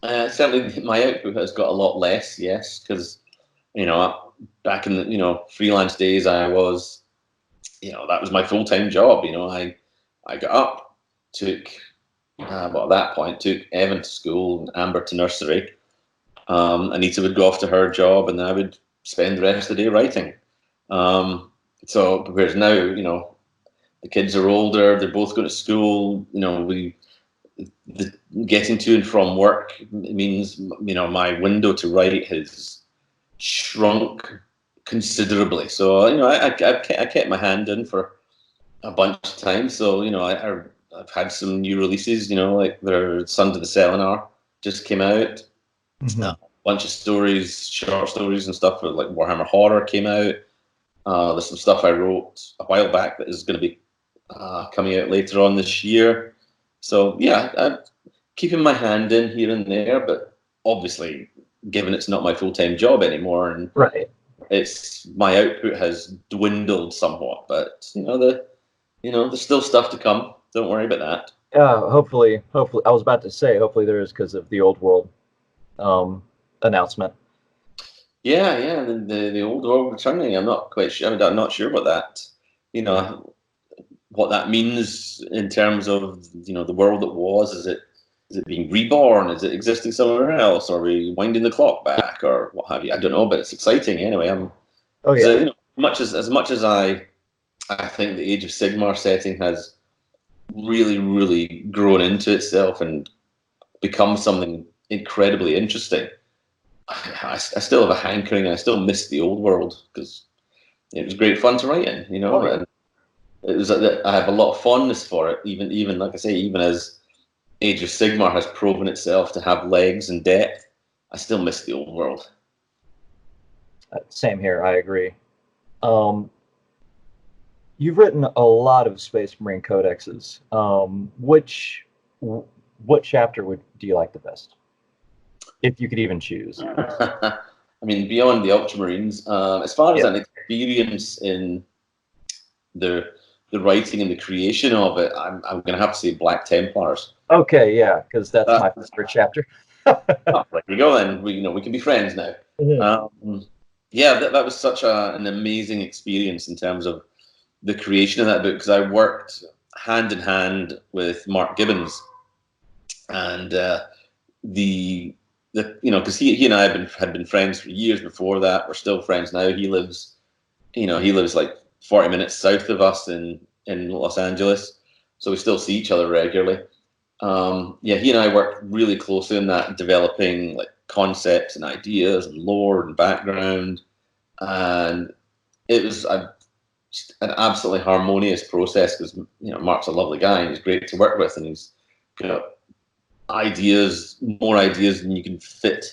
Certainly, my output has got a lot less. Yes, because back in the freelance days, I was, that was my full-time job. I got up, took at that point took Evan to school and Amber to nursery. Anita would go off to her job, and I would spend the rest of the day writing. So whereas now, the kids are older, they're both going to school. Getting to and from work means my window to write has shrunk considerably. So I kept my hand in for a bunch of time. So I've had some new releases. Like their Sons of the Selenar just came out. Mm-hmm. A bunch of stories, short stories and stuff. Like Warhammer Horror came out. There's some stuff I wrote a while back that is going to be coming out later on this year. So yeah, I'm keeping my hand in here and there, but obviously, given it's not my full-time job anymore, and right, it's my output has dwindled somewhat. But there's still stuff to come. Don't worry about that. hopefully, I was about to say, hopefully there is because of the old world um, announcement. Yeah, yeah, the old world returning. I'm not quite sure. I'm not sure about that. You know what that means in terms of the world that was. Is it being reborn? Is it existing somewhere else? Are we winding the clock back, or what have you? I don't know, but it's exciting anyway. Oh Because yeah, much as I think the Age of Sigmar setting has really, really grown into itself and become something incredibly interesting. I still have a hankering. I still miss the old world because it was great fun to write in, oh yeah. and it was. I have a lot of fondness for it. Even like I say, even as Age of Sigmar has proven itself to have legs and depth, I still miss the old world. Same here. I agree. Um, you've written a lot of Space Marine codexes. What chapter do you like the best, if you could even choose? I mean, beyond the Ultramarines, as far as Yeah. an experience in the the writing and the creation of it, I'm going to have to say Black Templars. Okay, yeah, because that's Uh, my favorite chapter. oh, there you go. Then we can be friends now. Mhm. Yeah, that was such an amazing experience in terms of the creation of that book because I worked hand in hand with Mark Gibbons and the because he and I had been friends for years before that. We're still friends now. He lives like 40 minutes south of us in Los Angeles, so we still see each other regularly. Yeah, he and I worked really closely on that, developing like concepts and ideas and lore and background, and it was an absolutely harmonious process because Mark's a lovely guy and he's great to work with, and he's got more ideas than you can fit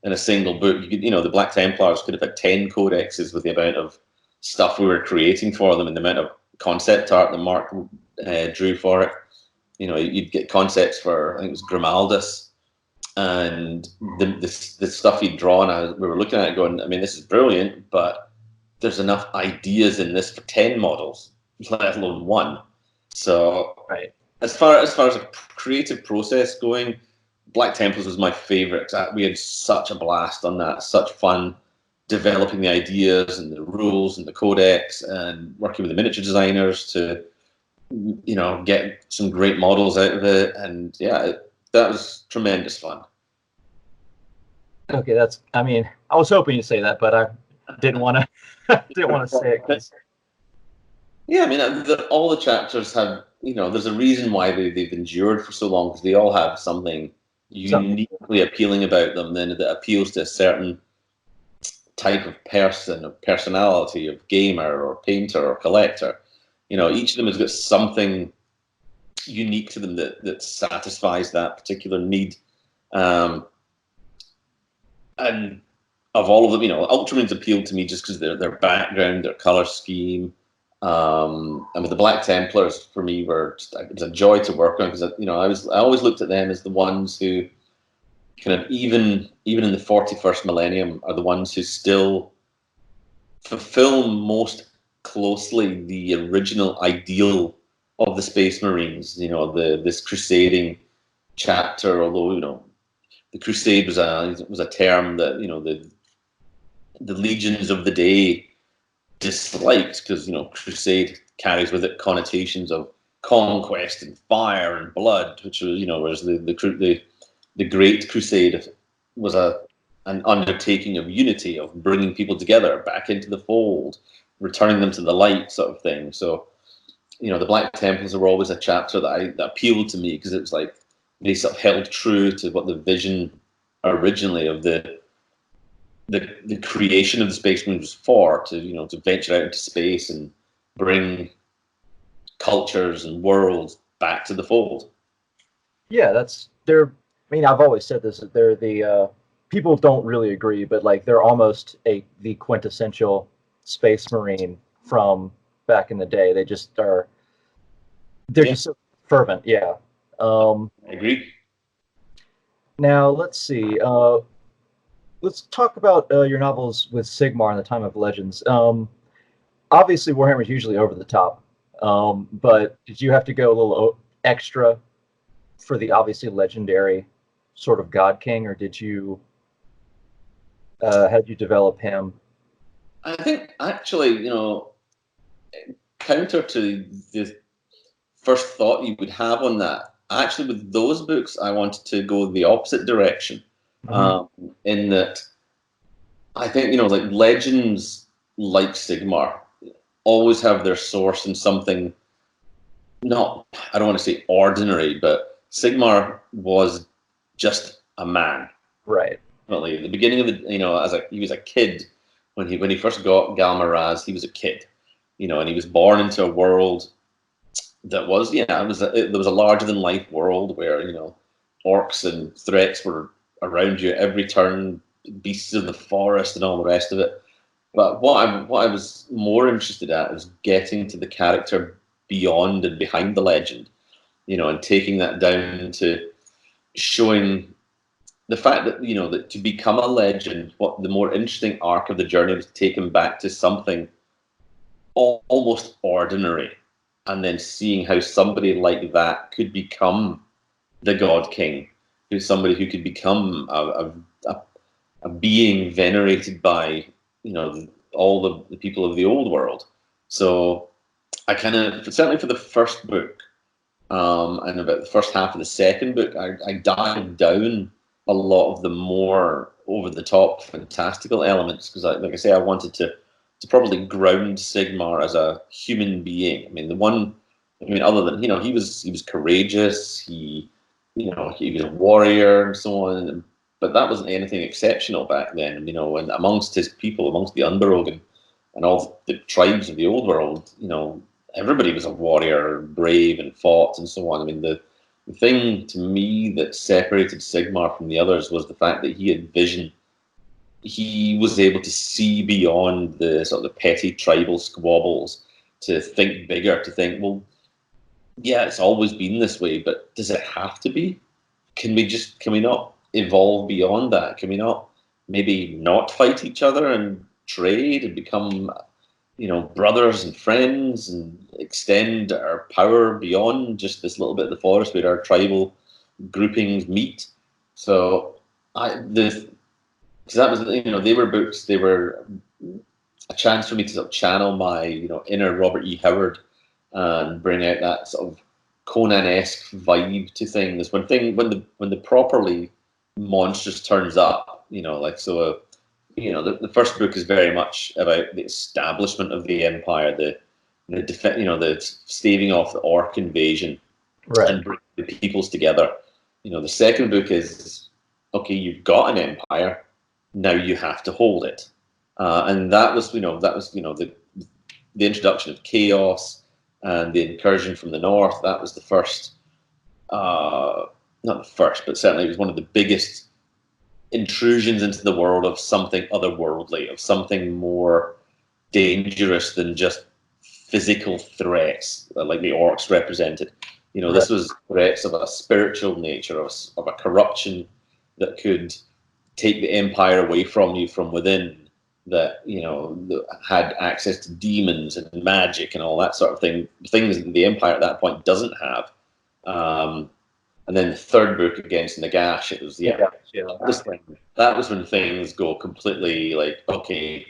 in a single book. The Black Templars could have had 10 codexes with the amount of stuff we were creating for them and the amount of concept art that Mark drew for it. You'd get concepts for, I think it was Grimaldus, and the stuff he'd drawn. We were looking at it going, I mean, this is brilliant, but there's enough ideas in this for 10 models, let alone one. So Right. as far as a creative process going, Black Templars was my favorite. We had such a blast on that, such fun developing the ideas and the rules and the codex and working with the miniature designers to get some great models out of it. And yeah, that was tremendous fun. Okay, that's. I mean, I was hoping you'd say that, but I didn't want to. Didn't want to say it 'cause- Yeah, I mean, all the chapters have, there's a reason why they've endured for so long because they all have something something. uniquely appealing about them then that appeals to a certain type of person, of personality, of gamer or painter or collector. Each of them has got something unique to them that satisfies that particular need. Um, and of all of them, Ultramarines appealed to me just because their background, their color scheme. And with the Black Templars, for me, it was a joy to work on because I always looked at them as the ones who kind of even in the 41st millennium are the ones who still fulfill most closely the original ideal of the Space Marines. This crusading chapter, although the crusade was a term that the legions of the day disliked because crusade carries with it connotations of conquest and fire and blood, which was whereas the Great Crusade was an undertaking of unity, of bringing people together back into the fold, returning them to the light, sort of thing. So the Black Templars were always a chapter that appealed to me because it was like they sort of held true to what the vision originally of the creation of the Space Marines was for, to venture out into space and bring cultures and worlds back to the fold. Yeah, that's. They're. I mean, I've always said this. That they're the. People don't really agree, but like they're almost the quintessential Space Marine from back in the day. They just are. They're Yeah, just so fervent. Yeah. Um, I agree. now let's see. Let's talk about your novels with Sigmar and the Time of Legends. Obviously, Warhammer is usually over the top, but did you have to go a little extra for the obviously legendary sort of God King, or did you had you develop him? I think actually, counter to the first thought you would have on that, actually with those books, I wanted to go the opposite direction. Mhm. In that, I think like legends like Sigmar always have their source in something not, I don't want to say ordinary, but Sigmar was just a man. Right. Definitely, the beginning of the, he was a kid when he first got Galmaraz. He was a kid, and he was born into a world that was, there was a larger than life world where orcs and threats were around you at every turn, beasts of the forest and all the rest of it. But what I was more interested at was getting to the character beyond and behind the legend, and taking that down to showing the fact that that to become a legend, what the more interesting arc of the journey was taken back to something almost ordinary, and then seeing how somebody like that could become the God King, who's somebody who could become a being venerated by all the people of the old world. So I kind of, certainly for the first book, and about the first half of the second book, I dived down a lot of the more over the top fantastical elements because, like I say, I wanted to probably ground Sigmar as a human being. I mean, other than he was courageous, he was a warrior and so on, but that wasn't anything exceptional back then. And amongst his people, amongst the Underogan and all the tribes of the old world, everybody was a warrior, brave and fought and so on. I mean, the thing to me that separated Sigmar from the others was the fact that he had vision. He was able to see beyond the sort of the petty tribal squabbles, to think bigger, to think, well, yeah, it's always been this way, but does it have to be? Can we not evolve beyond that? Can we not maybe not fight each other and trade and become brothers and friends and extend our power beyond just this little bit of the forest where our tribal groupings meet? So because that was, they were books, they were a chance for me to sort of channel my, inner Robert E. Howard and bring out that sort of Conan-esque vibe to things. When the properly monstrous turns up, the first book is very much about the establishment of the empire, the staving off the orc invasion, Right. and bring the peoples together. The second book is, okay, you've got an empire, now you have to hold it, and that was the introduction of chaos and the incursion from the north. That was the first, not the first, but certainly it was one of the biggest intrusions into the world of something otherworldly, of something more dangerous than just physical threats like the orcs represented. This was threats of a spiritual nature, of a corruption that could take the empire away from you from within, that that had access to demons and magic and all that sort of thing, things that the empire at that point doesn't have. And then the third book against Nagash, it was that was when things go completely like, okay,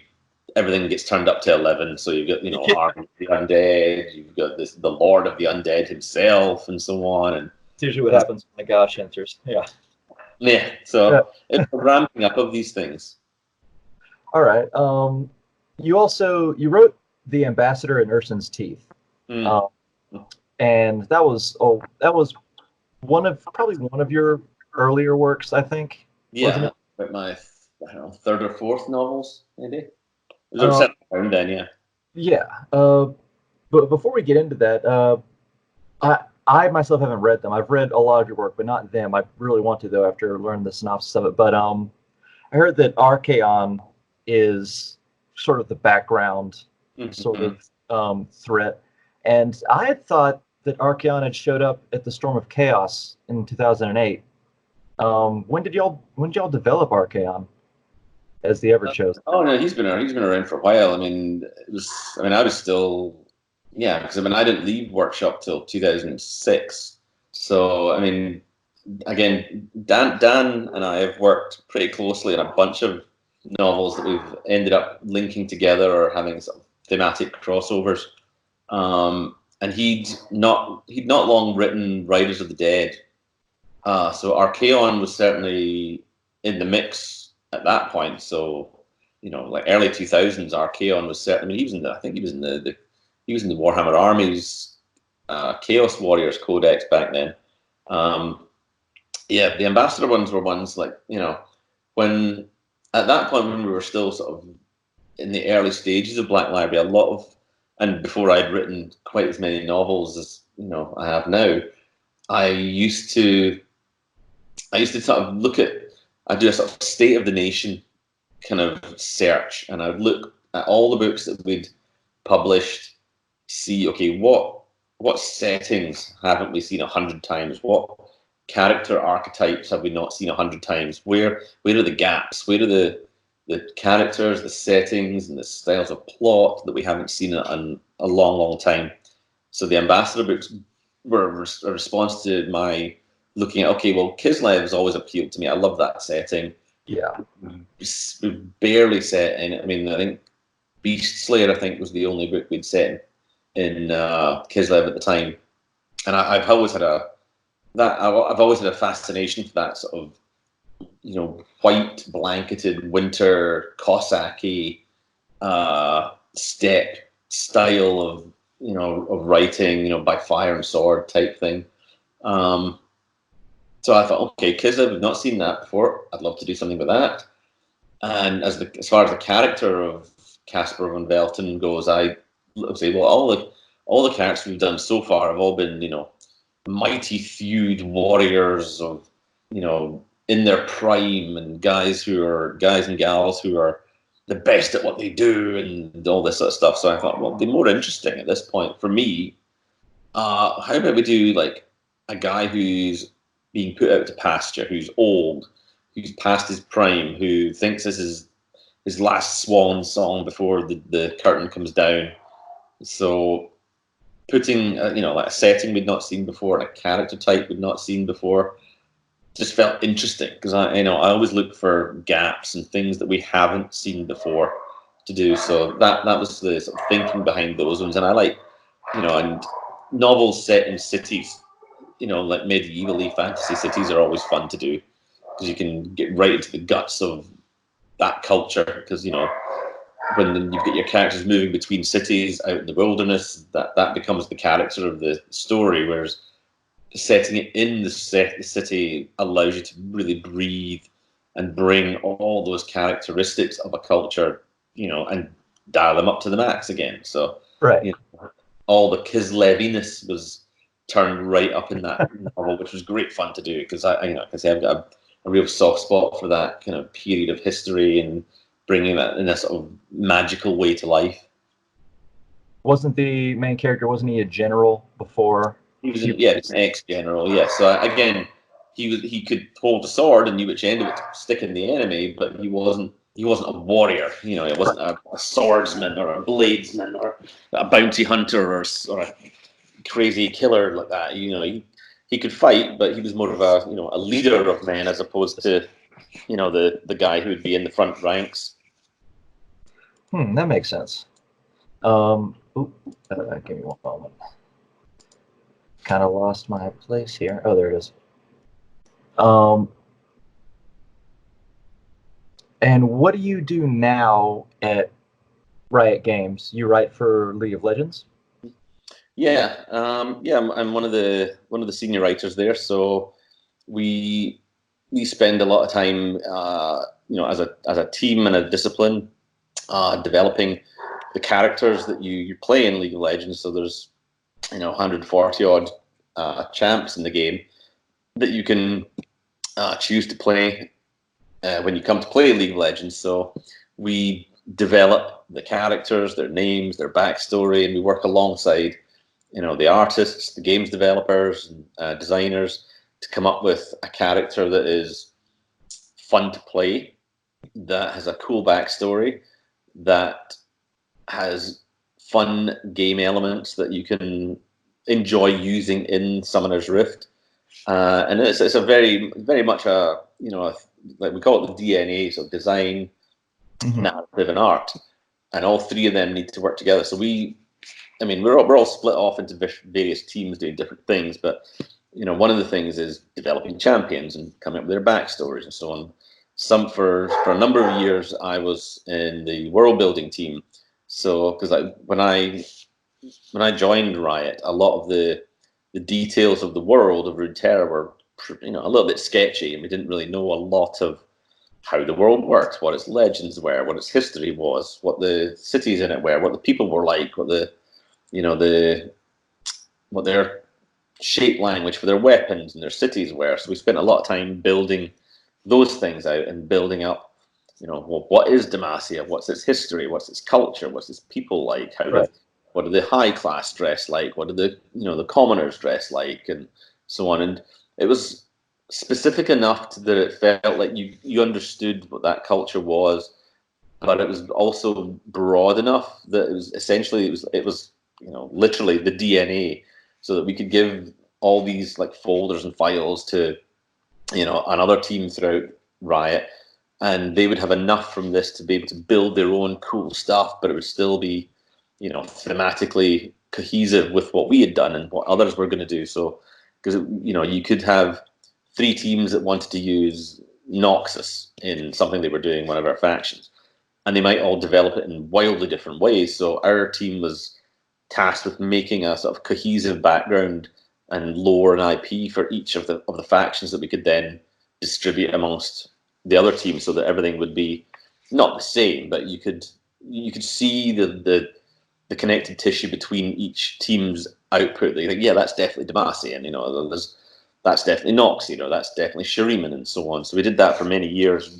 everything gets turned up to 11. So you've got Arm of the Undead, you've got the Lord of the Undead himself, and so on. And it's usually what happens when Nagash enters. Yeah. Yeah. So it's a ramping up of these things. All right. You wrote The Ambassador in Urson's Teeth, and that was probably one of your earlier works, I think. Yeah, about my third or fourth novels, maybe. It was around then, yeah. Yeah. But before we get into that, I myself haven't read them. I've read a lot of your work, but not them. I really want to, though, after learning the synopsis of it. But I heard that Archaon is sort of the background sort of threat, and I had thought that Archaon had showed up at the Storm of Chaos in 2008. When did y'all develop Archaon as the Everchosen? Oh no, he's been around for a while. I mean, I was still, yeah, because I didn't leave Workshop till 2006. So, I mean, again, Dan and I have worked pretty closely on a bunch of novels that we've ended up linking together or having sort of thematic crossovers. And he'd not long written Riders of the Dead. So Archaon was certainly in the mix at that point. So, like early 2000s, Archaon was certainly. I mean, he was in the. I think he was in he was in the Warhammer Armies Chaos Warriors Codex back then. Yeah, the Ambassador ones were ones like when at that point when we were still sort of in the early stages of Black Library, a lot of and before I'd written quite as many novels as I have now, I used to sort of I'd do a sort of state of the nation kind of search, and I'd look at all the books that we'd published, see, okay, what settings haven't we seen 100 times? What character archetypes have we not seen 100 times? Where are the gaps? Where are the characters, the settings, and the styles of plot that we haven't seen in a long, long time? So the Ambassador books were a response to my looking at, okay, well, Kislev has always appealed to me. I love that setting. Yeah. We've barely set in it. I mean, I think Beast Slayer, I think, was the only book we'd set in Kislev at the time. And I've always had I've always had a fascination for that sort of, white blanketed winter Cossacky steppe style of writing, by fire and sword type thing. So I thought, okay, Kislev, we've not seen that before. I'd love to do something with that. And as far as the character of Caspar von Velten goes, I say, well, all the characters we've done so far have all been, mighty thewed warriors of, in their prime, and guys and gals who are the best at what they do and all this sort of stuff. So I thought, well, it'd be more interesting at this point for me. How about we do like a guy who's being put out to pasture, who's old, who's past his prime, who thinks this is his last swan song before the curtain comes down. So putting like a setting we'd not seen before and a character type we'd not seen before just felt interesting, because I always look for gaps and things that we haven't seen before to do. So that was the sort of thinking behind those ones. And I like and novels set in cities, like medieval-y fantasy cities are always fun to do, because you can get right into the guts of that culture, because when you've got your characters moving between cities out in the wilderness, that becomes the character of the story, whereas setting it in the city allows you to really breathe and bring all those characteristics of a culture, and dial them up to the max again. So Right. all the Kisleviness was turned right up in that novel, which was great fun to do, because I've got a real soft spot for that kind of period of history and bringing that in a sort of magical way to life. Wasn't the main character, wasn't he a general before? He was he's an ex-general, yeah. So again, he could hold a sword and knew which end of it to stick in the enemy, but he wasn't a warrior. He wasn't a swordsman or a bladesman or a bounty hunter or a crazy killer like that. He could fight, but he was more of a leader of men, as opposed to the guy who would be in the front ranks. That makes sense. Give me one moment. Kind of lost my place here. Oh, there it is. And what do you do now at Riot Games? You write for League of Legends? Yeah, I'm one of the senior writers there. So we spend a lot of time, as a team and a discipline, developing the characters that you play in League of Legends. So there's 140 odd champs in the game that you can choose to play when you come to play League of Legends. So we develop the characters, their names, their backstory, and we work alongside the artists, the games developers, and designers to come up with a character that is fun to play, that has a cool backstory, that has fun game elements that you can enjoy using in Summoner's Rift. And it's a very much a, like we call it the DNA, so design, narrative, and art, and all three of them need to work together. So we're all split off into various teams doing different things, but one of the things is developing champions and coming up with their backstories and so on. For a number of years, I was in the world building team. So because when I joined Riot, a lot of the details of the world of Runeterra were a little bit sketchy, and we didn't really know a lot of how the world worked, what its legends were, what its history was, what the cities in it were, what the people were like, what their shape language for their weapons and their cities were. So we spent a lot of time building those things out and building up. Well, what is Demacia? What's its history? What's its culture? What's its people like? What do the high class dress like? What do the commoners dress like, and so on? And it was specific enough that it felt like you understood what that culture was, but it was also broad enough that it was literally the DNA, so that we could give all these like folders and files to another team throughout Riot, and they would have enough from this to be able to build their own cool stuff, but it would still be thematically cohesive with what we had done and what others were going to do. So because you could have three teams that wanted to use Noxus in something they were doing, one of our factions, and they might all develop it in wildly different ways. So our team was tasked with making a sort of cohesive background and lore and IP for each of the factions that we could then distribute amongst the other teams, so that everything would be not the same, but you could see the connected tissue between each team's output. They think, yeah, that's definitely Demacian, that's definitely Nox, that's definitely Shuriman, and so on. So we did that for many years,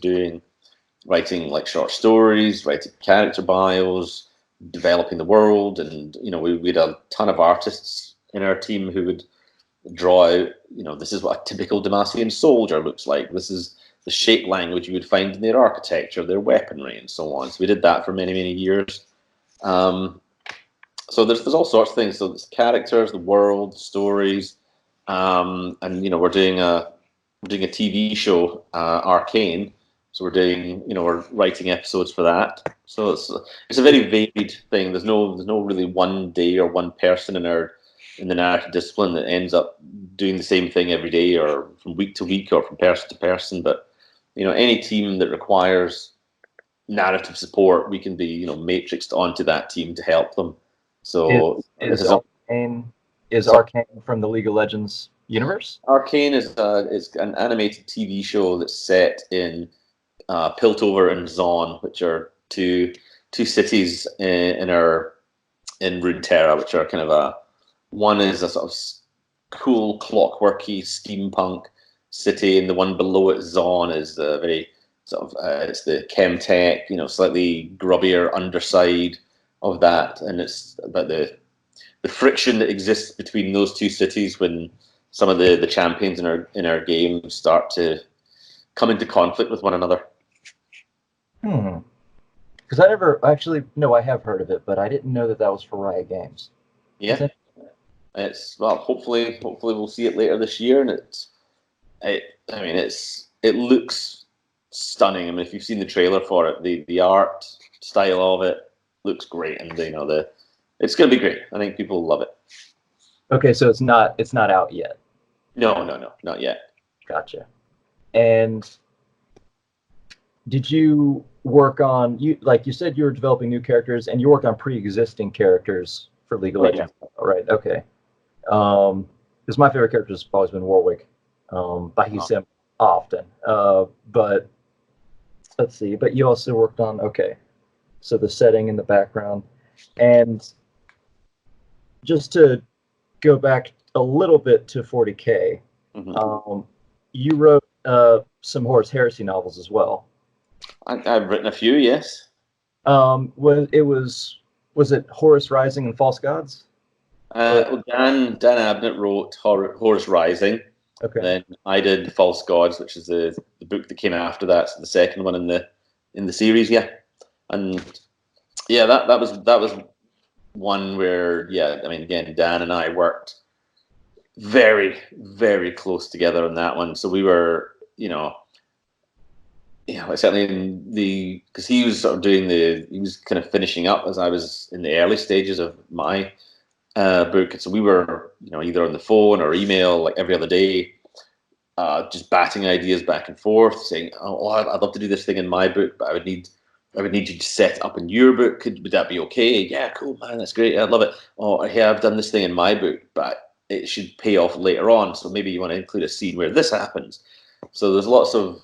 writing like short stories, writing character bios, developing the world, and we had a ton of artists in our team who would draw out, this is what a typical Demacian soldier looks like. This is the shape language you would find in their architecture, their weaponry, and so on. So we did that for many, many years. So there's all sorts of things. So there's characters, the world, the stories, and we're doing a TV show, Arcane. So we're writing episodes for that. So it's a very varied thing. There's no really one day or one person in the narrative discipline that ends up doing the same thing every day or from week to week or from person to person. But any team that requires narrative support, we can be matrixed onto that team to help them. So is Arcane from the League of Legends universe? Arcane is an animated TV show that's set in Piltover and Zaun, which are two cities in Runeterra, which are kind of one is a sort of cool clockworky steampunk city, and the one below it, Zaun, is the very sort of it's the chemtech, slightly grubbier underside of that, and it's about the friction that exists between those two cities when some of the champions in our game start to come into conflict with one another. Because I never actually, no, I have heard of it, but I didn't know that was for Riot Games. Yeah, hopefully we'll see it later this year, and it looks stunning. I mean, if you've seen the trailer for it, the art style of it looks great, and it's going to be great. I think people will love it. Okay, so it's not out yet. No, not yet. Gotcha. And did you work on like you said you were developing new characters, and you worked on pre-existing characters for League of Legends? Yeah. Right. Okay. Because my favorite character has always been Warwick. I use him often. But let's see. But you also worked on so the setting in the background, and just to go back a little bit to 40K, you wrote some Horus Heresy novels as well. I've written a few, yes. Was it Horus Rising and False Gods? Dan Abnett wrote Horus Rising. Okay. Then I did False Gods, which is the book that came after that, so the second one in the series, yeah. And yeah, that was one where, yeah, I mean, again, Dan and I worked very, very close together on that one. So we were, certainly in because he was sort of he was kind of finishing up as I was in the early stages of my book. And so we were, either on the phone or email like every other day, just batting ideas back and forth, saying, "Oh, I'd love to do this thing in my book, but I would need you to set it up in your book. Would that be okay? Yeah, cool, man, that's great. I'd love it. Oh, hey, I've done this thing in my book, but it should pay off later on. So maybe you want to include a scene where this happens." So there's lots of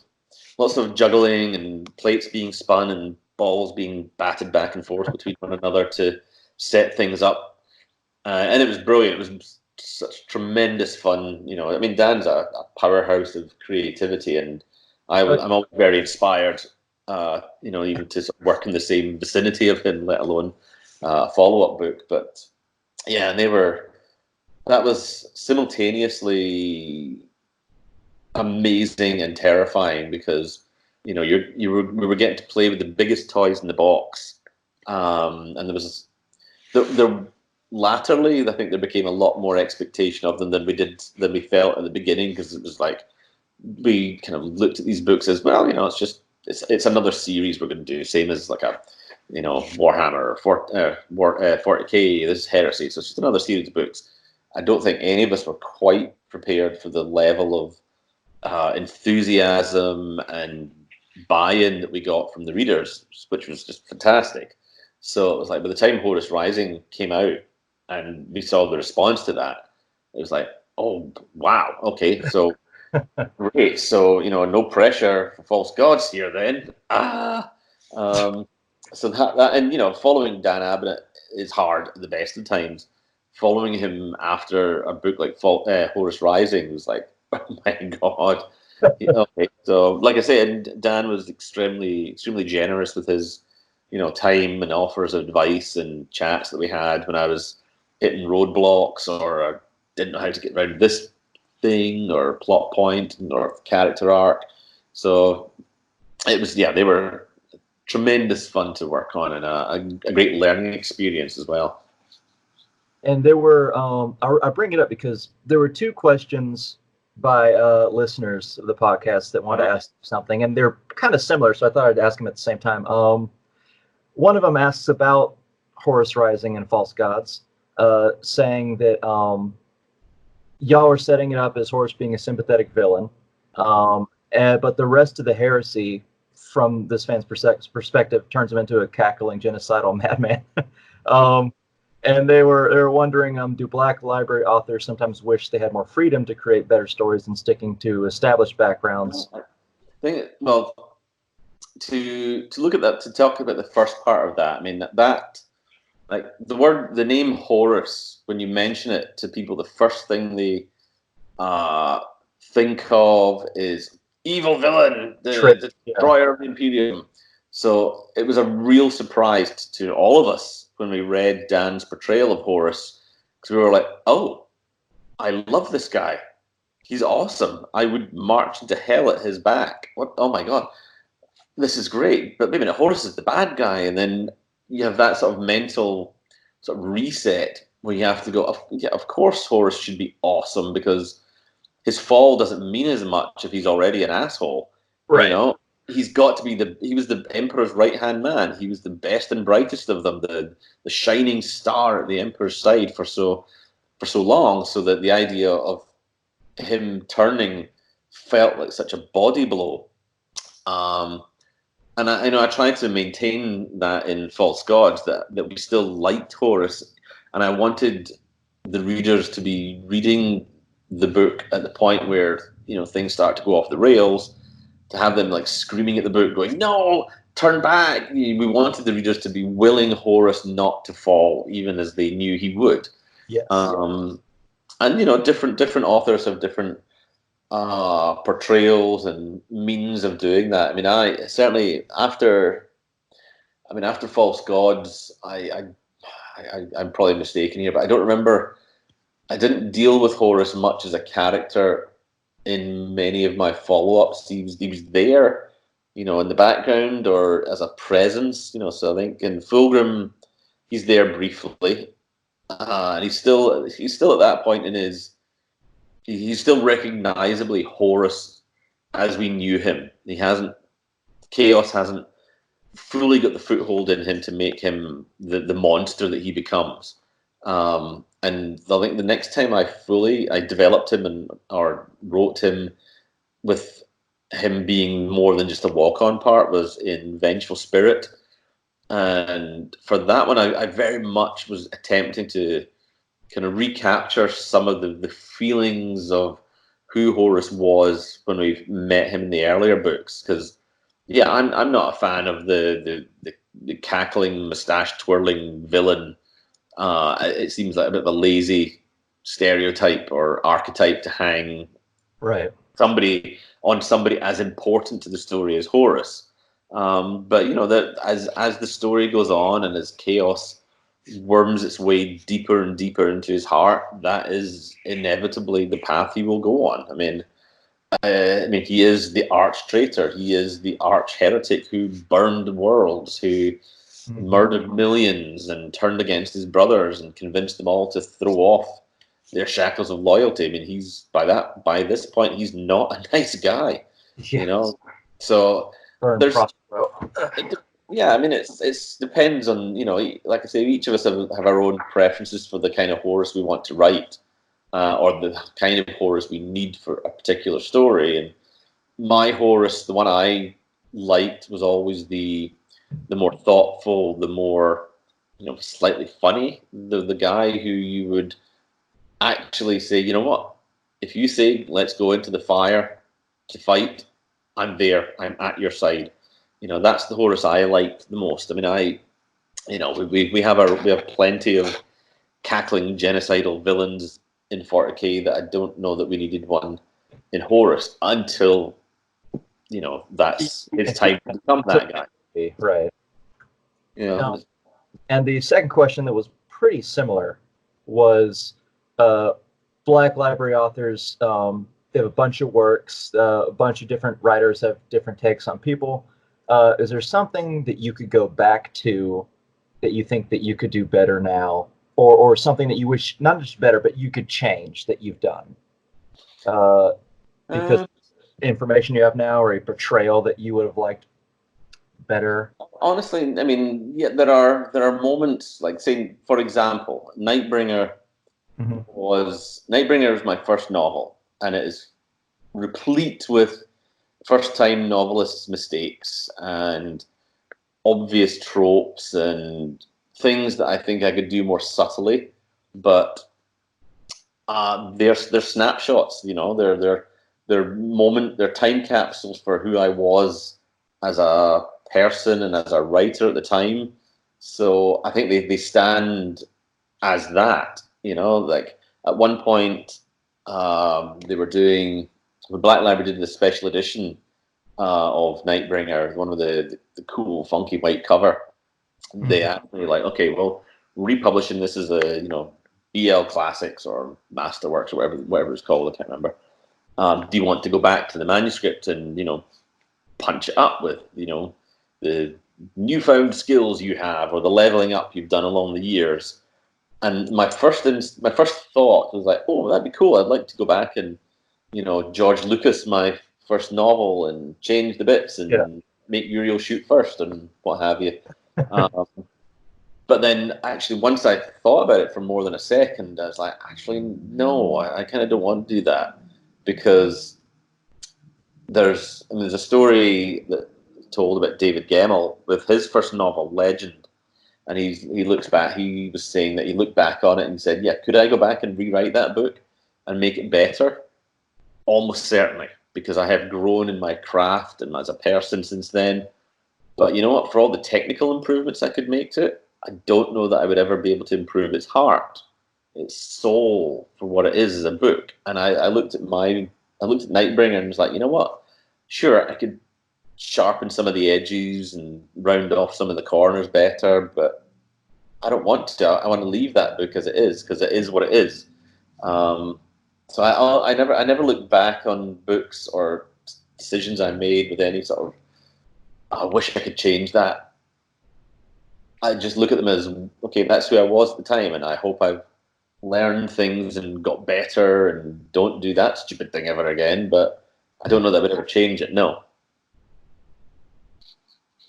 juggling and plates being spun and balls being batted back and forth between one another to set things up. And it was brilliant. It was such tremendous fun. I mean, Dan's a powerhouse of creativity, and I'm always very inspired. Even to sort of work in the same vicinity of him, let alone a follow-up book. But yeah, and that was simultaneously amazing and terrifying because we were getting to play with the biggest toys in the box, and there latterly, I think there became a lot more expectation of them than we felt at the beginning, because it was like we kind of looked at these books as, well, it's another series we're going to do, same as like a Warhammer or 40K. This is Heresy, so it's just another series of books. I don't think any of us were quite prepared for the level of enthusiasm and buy-in that we got from the readers, which was just fantastic. So it was like, by the time Horus Rising came out and we saw the response to that, it was like, oh wow, okay, so great. So no pressure for false gods here then. So that and following Dan Abnett is hard at the best of times. Following him after a book like Horus Rising was like, oh my god. Okay, so like I said, Dan was extremely generous with his time and offers of advice and chats that we had when I was hitting roadblocks, or I didn't know how to get around this thing or plot point or character arc. So it was, they were tremendous fun to work on, and a great learning experience as well. And there were, I bring it up because there were two questions by listeners of the podcast that wanted to ask something, and they're kind of similar, so I thought I'd ask them at the same time. One of them asks about Horus Rising and False Gods, saying that y'all are setting it up as Horus being a sympathetic villain, but the rest of the heresy, from this fan's perspective, turns him into a cackling genocidal madman. And they were wondering, do Black Library authors sometimes wish they had more freedom to create better stories than sticking to established backgrounds? I think, well, to look at that, to talk about the first part of that, I mean, that like the name Horus, when you mention it to people, the first thing they think of is evil villain, the destroyer of the Imperium. So it was a real surprise to all of us when we read Dan's portrayal of Horus, because we were like, oh, I love this guy. He's awesome. I would march into hell at his back. What? Oh my god, this is great. But wait a minute, Horus is the bad guy, and then you have that sort of mental sort of reset where you have to go, yeah, of course Horus should be awesome, because his fall doesn't mean as much if he's already an asshole. Right. He's got to be he was the Emperor's right-hand man. He was the best and brightest of them, the shining star at the Emperor's side for so long, so that the idea of him turning felt like such a body blow. And I tried to maintain that in False Gods, that we still liked Horus, and I wanted the readers to be reading the book at the point where things start to go off the rails, to have them like screaming at the book, going, "No, turn back!" We wanted the readers to be willing Horus not to fall, even as they knew he would. Yes. And different authors have different portrayals and means of doing that. I mean, I certainly after False Gods, I'm probably mistaken here, but I don't remember. I didn't deal with Horus much as a character in many of my follow-ups. He was there, in the background or as a presence, So I think in Fulgrim, he's there briefly, and he's still at that point in his he's still recognizably Horus as we knew him. He hasn't Chaos hasn't fully got the foothold in him to make him the monster that he becomes. And I think the next time I developed him or wrote him with him being more than just a walk-on part was in Vengeful Spirit. And for that one, I very much was attempting to kind of recapture some of the feelings of who Horus was when we met him in the earlier books. Because, yeah, I'm not a fan of the cackling, mustache twirling villain. It seems like a bit of a lazy stereotype or archetype to hang Right. somebody on somebody as important to the story as Horus. But you know that as the story goes on and as chaos worms its way deeper and deeper into his heart, that is inevitably the path he will go on. I mean, he is the arch traitor. He is the arch heretic who burned worlds, who murdered millions and turned against his brothers and convinced them all to throw off their shackles of loyalty. I mean, by this point, he's not a nice guy, Yeah. you know. So Burn there's, Prospero. yeah, I mean, it's depends on, you know, like I say, each of us have our own preferences for the kind of Horus we want to write, or the kind of Horus we need for a particular story. And my Horus, the one I liked, was always the more thoughtful, the more, you know, slightly funny, the guy who you would actually say, you know what, if you say let's go into the fire to fight, I'm there, I'm at your side. You know, that's the Horus I liked the most. I mean, you know, we have plenty of cackling genocidal villains in 40k that I don't know that we needed one in Horus until, you know, that's his time to become that guy. Right. You know, And the second question that was pretty similar was uh, Black library authors. They have a bunch of works. A bunch of different writers have different takes on people. Is there something that you could go back to that you think that you could do better now, or something that you wish not just better, but you could change that you've done? Because uh, information you have now, or a portrayal that you would have liked better. honestly, I mean, yeah, there are moments like, say, for example, Mm-hmm. Nightbringer was my first novel, and it is replete with first-time novelists' mistakes and obvious tropes and things that I think I could do more subtly. But they're snapshots, you know, they're time capsules for who I was as a person and as a writer at the time. So I think they stand as that, you know, like at one point they were doing the Black Library did the special edition of Nightbringer, one with the cool funky white cover. They actually like, okay, well, republishing this as a, you know, BL Classics or Masterworks or whatever it's called, I can't remember. Do you want to go back to the manuscript and, you know, punch it up with, you know, the newfound skills you have or the leveling up you've done along the years? And my first thought was like, oh, that'd be cool. I'd like to go back and, you know, George Lucas my first novel and change the bits Yeah. and make Uriel shoot first and what have you. Um, but then actually, once I thought about it for more than a second, I was like, actually, no, I kind of don't want to do that because there's a story that told about David Gemmell with his first novel, Legend, and he looks back. He was saying that he looked back on it and said, "Yeah, could I go back and rewrite that book and make it better?" Almost certainly, because I have grown in my craft and as a person since then. But you know what? For all the technical improvements I could make to it, I don't know that I would ever be able to improve its heart, its soul for what it is as a book. And I looked at Nightbringer and was like, you know what? Sure, I could sharpen some of the edges and round off some of the corners better, but I don't want to. I want to leave that book as it is because it is what it is. Um, so I never look back on books or decisions I made with any sort of I wish I could change that. I just look at them as okay. That's who I was at the time, and I hope I've learned things and got better and don't do that stupid thing ever again. But I don't know that I would ever change it. No.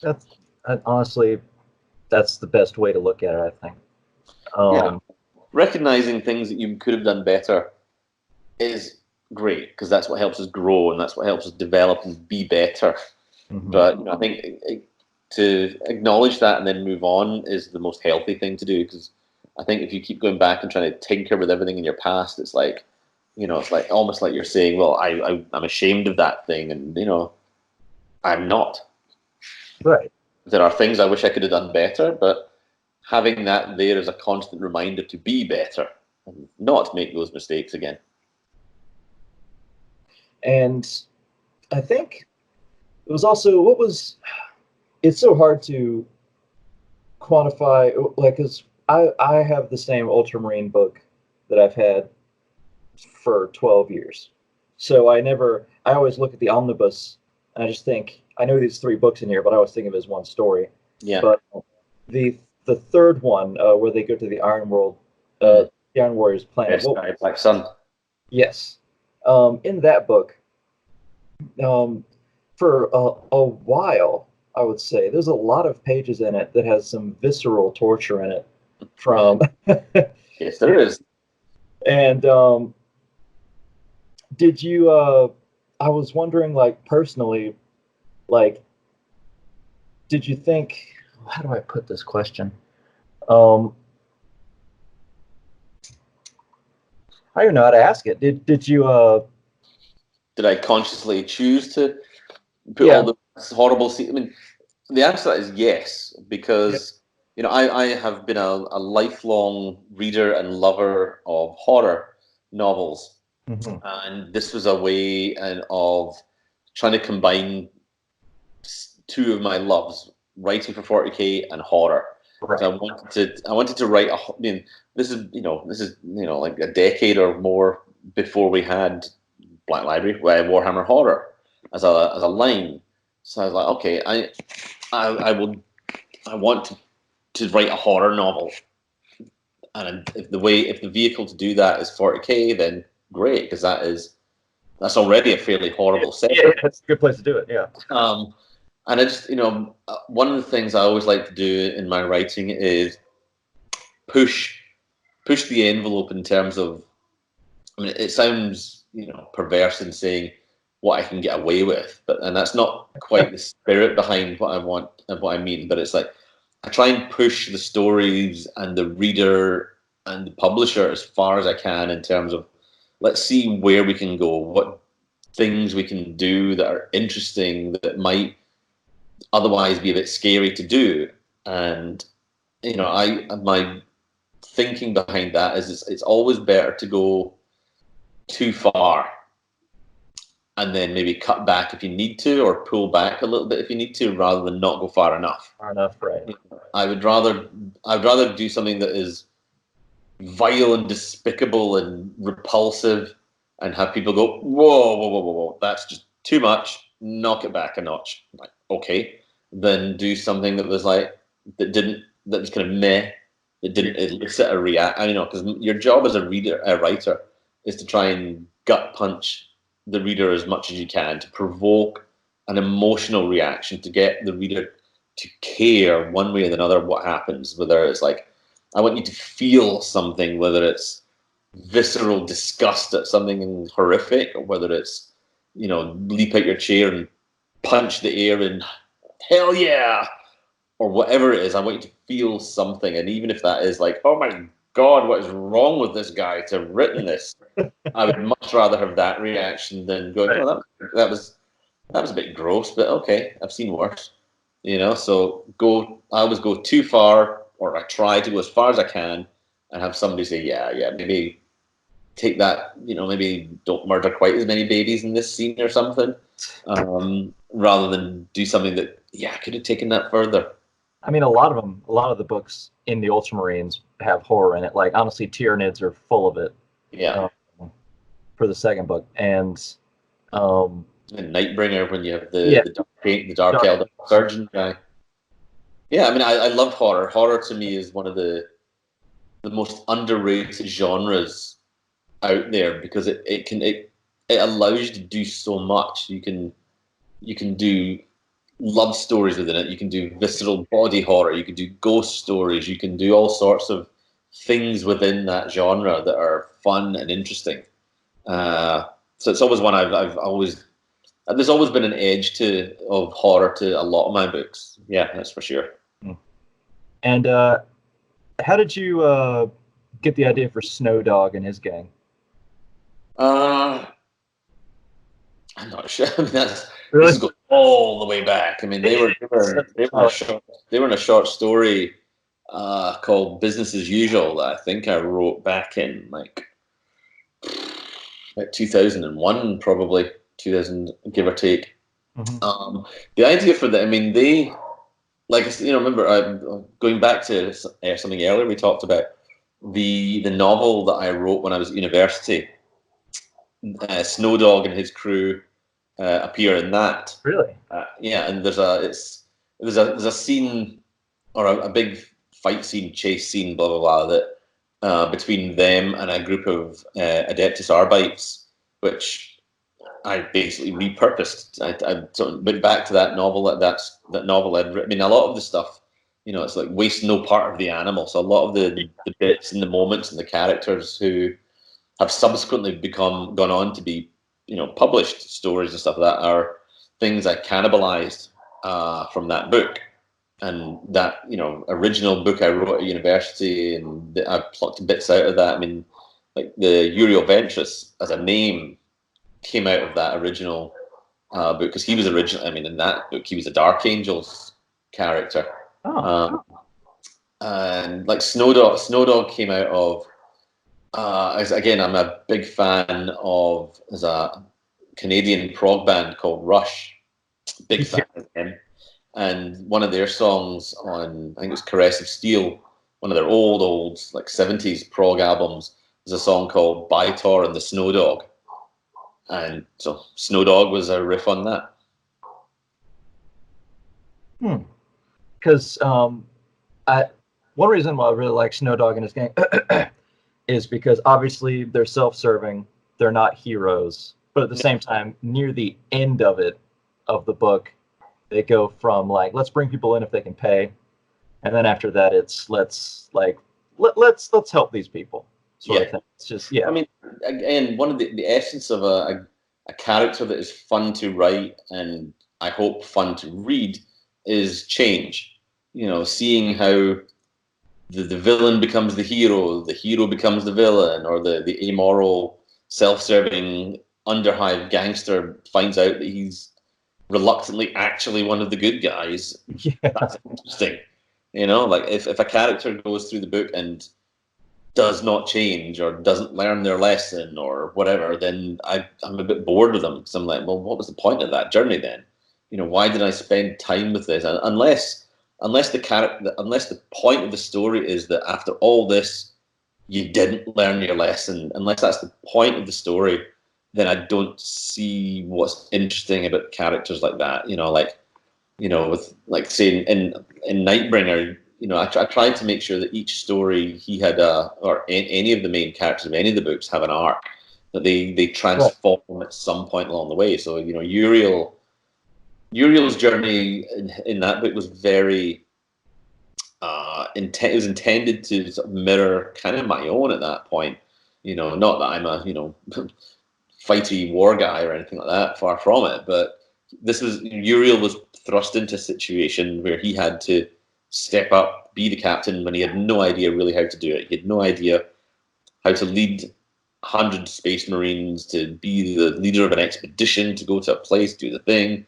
That's honestly, that's the best way to look at it, I think. Yeah. Recognizing things that you could have done better is great because that's what helps us grow and that's what helps us develop and be better. But I think to acknowledge that and then move on is the most healthy thing to do, because I think if you keep going back and trying to tinker with everything in your past, it's like, it's like almost like you're saying, well, I'm ashamed of that thing, and I'm not. Right. There are things I wish I could have done better, but having that there as a constant reminder to be better and not make those mistakes again. And I think it was also it's so hard to quantify, like, because I have the same Ultramarine book that I've had for 12 years. So I always look at the omnibus and I just think, I know these 3 books in here, but I always think of it as one story. Yeah. But the third one, where they go to the Iron World, Mm. the Iron Warriors planet. Yes, Black Sun. Yes. In that book, for a while, I would say there's a lot of pages in it that has some visceral torture in it from. Yes, there is. And did you? I was wondering, like, personally, like, did you think? How do I put this question? I don't even know how to ask it. Did you? Did I consciously choose to put all the horrible scenes? I mean, the answer to that is yes, because I have been a lifelong reader and lover of horror novels, and this was a way of trying to combine 2 of my loves: writing for 40K and horror. Right. So I wanted to write. I mean, this is like a decade or more before we had Black Library, Warhammer Horror as a line. So I was like, okay, I want to write a horror novel, and if the vehicle to do that is 40K, then great, because that's already a fairly horrible setting. Yeah, that's a good place to do it. Yeah. And I just, one of the things I always like to do in my writing is push the envelope in terms of, I mean, it sounds, perverse in saying what I can get away with, and that's not quite the spirit behind what I want and what I mean. But it's like I try and push the stories and the reader and the publisher as far as I can in terms of, let's see where we can go, what things we can do that are interesting, that might otherwise be a bit scary to do. And my thinking behind that is it's always better to go too far and then maybe cut back if you need to, or pull back a little bit if you need to, rather than not go far enough. Right. I'd rather do something that is vile and despicable and repulsive and have people go, whoa, whoa, whoa, whoa, whoa, that's just too much, knock it back a notch. Like, okay. Then do something that was like, that was kind of meh, that didn't elicit a react. Because your job as a writer, is to try and gut punch the reader as much as you can, to provoke an emotional reaction, to get the reader to care one way or another what happens. Whether it's like, I want you to feel something, whether it's visceral disgust at something horrific, or whether it's, leap out your chair and punch the air and hell yeah, or whatever it is. I want you to feel something. And even if that is like, oh my God, what is wrong with this guy to have written this? I would much rather have that reaction than going, oh, that was a bit gross, but okay, I've seen worse. So I always go too far, or I try to go as far as I can, and have somebody say, yeah, maybe take that, maybe don't murder quite as many babies in this scene or something, rather than do something that, I could have taken that further. I mean, a lot of the books in the Ultramarines have horror in it. Like, honestly, Tyranids are full of it. Yeah. For the second book, and Nightbringer, when you have the Dark Elder Surgeon guy. Yeah, I mean, I love horror. Horror to me is one of the the most underrated genres out there, because it allows you to do so much. You can do love stories within it. You can do visceral body horror. You can do ghost stories. You can do all sorts of things within that genre that are fun and interesting. So it's always one I've always. There's always been an edge of horror to a lot of my books. Yeah, that's for sure. And how did you get the idea for Snow Dog and his gang? I'm not sure. I mean, this Really? is going all the way back. I mean, they were in a short story called Business as Usual that I think I wrote back in like 2001, probably 2000, give or take. Mm-hmm. The idea for that, I mean, they, like, remember going back to something earlier we talked about, the novel that I wrote when I was at university. Snow Dog and his crew appear in that. Really? Yeah, and there's a scene, or a big fight scene, chase scene, blah blah blah, that between them and a group of Adeptus Arbites, which I basically repurposed. I sort of went back to that novel that novel I'd written. I mean, a lot of the stuff, it's like waste no part of the animal. So a lot of the bits and the moments and the characters who have subsequently gone on to be, published stories and stuff like that are things I cannibalized from that book. And that, original book I wrote at university, and I plucked bits out of that. I mean, like the Uriel Ventris as a name came out of that original book, because he was originally, I mean, in that book, he was a Dark Angels character. And like Snow Dog came out of, again, I'm a big fan of, there's a Canadian prog band called Rush. Big fan of them. And one of their songs on, I think it was Caress of Steel, one of their old, like 70s prog albums, is a song called Bytor and the Snow Dog. And so Snow Dog was a riff on that. Because one reason why I really like Snow Dog and his gang is because obviously they're self-serving, they're not heroes, but at the same time, near the end of the book, they go from like, let's bring people in if they can pay, and then after that, it's let's help these people sort of thing. It's just I mean, again, one of the essence of a character that is fun to write and I hope fun to read is change. Seeing how the villain becomes the hero becomes the villain, or the amoral, self-serving, underhive gangster finds out that he's reluctantly actually one of the good guys. Yeah. That's interesting. Like if a character goes through the book and does not change or doesn't learn their lesson or whatever, then I'm a bit bored with them, because I'm like, well, what was the point of that journey then? Why did I spend time with this? Unless the point of the story is that after all this, you didn't learn your lesson. Unless that's the point of the story, then I don't see what's interesting about characters like that. With like saying in Nightbringer, I tried to make sure that each story he had or any of the main characters of any of the books have an arc, that they transform at some point along the way. So Uriel's journey in that book was very it was intended to sort of mirror kind of my own at that point. Not that I'm a fighty war guy or anything like that, far from it, but Uriel was thrust into a situation where he had to step up, be the captain, when he had no idea really how to do it. He had no idea how to lead 100 space marines, to be the leader of an expedition, to go to a place, do the thing.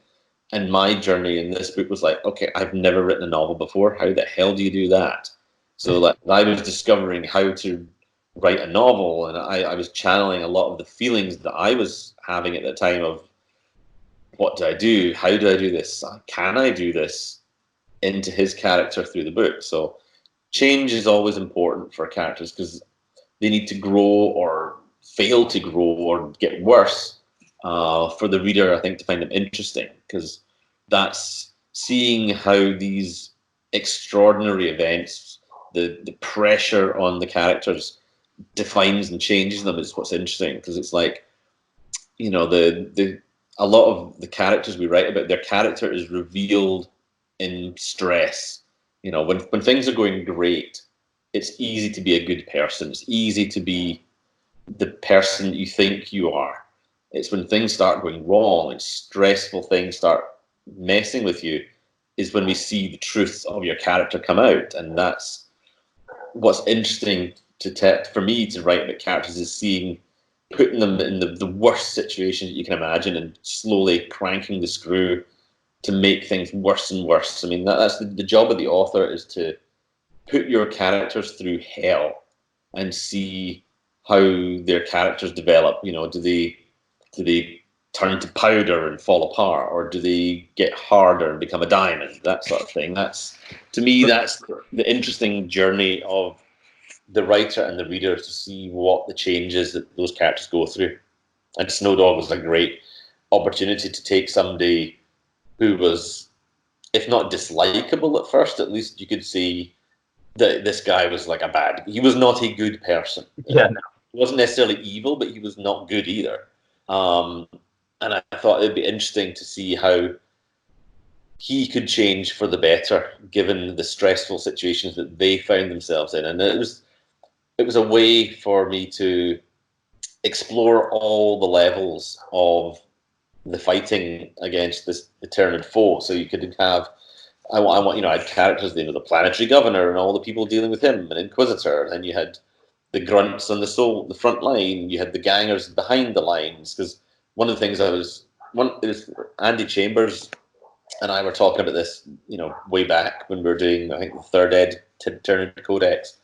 And my journey in this book was like, okay, I've never written a novel before. How the hell do you do that? So like, I was discovering how to write a novel, and I was channeling a lot of the feelings that I was having at the time of, what do I do? How do I do this? Can I do this? Into his character through the book. So change is always important for characters, because they need to grow or fail to grow or get worse for the reader, I think, to find them interesting, because that's seeing how these extraordinary events the pressure on the characters defines and changes them is what's interesting, because it's like, you know, a lot of the characters we write about, their character is revealed in stress. You know, when things are going great, it's easy to be a good person. It's easy to be the person you think you are. It's when things start going wrong and stressful things start messing with you, is when we see the truth of your character come out. And that's what's interesting for me to write about characters, is putting them in the worst situations you can imagine and slowly cranking the screw to make things worse and worse. I mean, that's the job of the author, is to put your characters through hell and see how their characters develop. You know, do they turn to powder and fall apart, or do they get harder and become a diamond? That sort of thing. That's, to me, that's the interesting journey of the writer and the reader, to see what the changes that those characters go through. And Snowdog was a great opportunity to take somebody who was, if not dislikable at first, at least you could see that this guy was like he was not a good person. Yeah, no. He wasn't necessarily evil, but he was not good either. And I thought it'd be interesting to see how he could change for the better, given the stressful situations that they found themselves in. And it was a way for me to explore all the levels of the fighting against this Tyrannid foe. So you could have, I had characters, you know, the planetary governor and all the people dealing with him, an inquisitor, and you had the grunts on the front line, you had the gangers behind the lines. Because one of the things it was Andy Chambers and I were talking about this, you know, way back when we were doing, I think, the third ed Tyrannid Codex.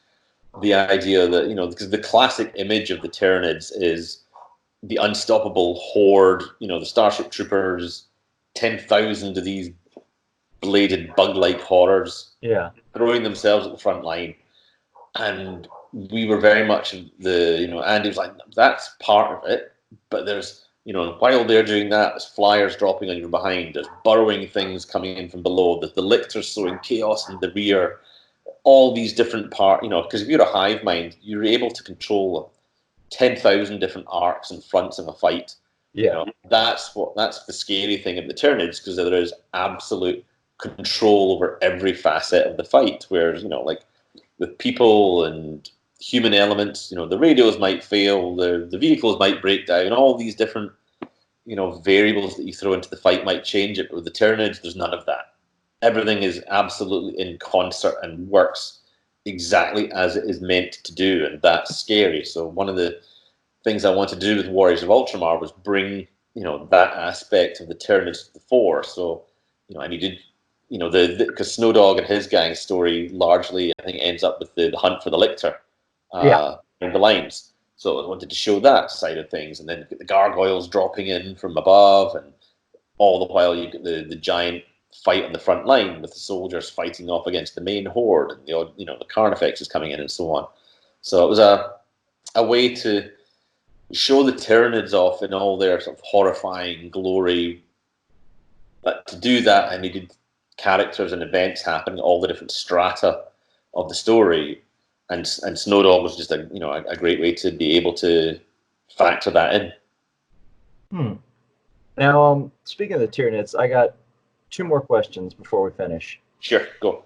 The idea that, you know, because the classic image of the Tyrannids is the unstoppable horde, you know, the Starship Troopers, 10,000 of these bladed bug-like horrors, Yeah, throwing themselves at the front line. And we were very much Andy was like, that's part of it, but there's, you know, while they're doing that, there's flyers dropping on your behind, there's burrowing things coming in from below, the lictors sowing chaos in the rear, all these different parts, you know, because if you're a hive mind, you're able to control 10,000 different arcs and fronts of a fight. yeah. You know, that's the scary thing of the Tyranids, because there is absolute control over every facet of the fight. Whereas, you know, like with people and human elements, you know, the radios might fail, the vehicles might break down, all these different, you know, variables that you throw into the fight might change it. But with the Tyranids, there's none of that. Everything is absolutely in concert and works exactly as it is meant to do, and that's scary. So one of the things I wanted to do with Warriors of Ultramar was bring, you know, that aspect of the Tyranids to the fore. So, you know, I needed, you know, because Snowdog and his gang story largely, I think, ends up with the hunt for the lictor in the lines. So I wanted to show that side of things, and then get the gargoyles dropping in from above, and all the while you get the giant fight on the front line with the soldiers fighting off against the main horde, and the Carnifex is coming in and so on. So it was a way to show the Tyranids off in all their sort of horrifying glory. But to do that, I needed characters and events happening, all the different strata of the story, and Snowdog was just a great way to be able to factor that in. Now, speaking of the Tyranids, I got 2 more questions before we finish. Sure, go.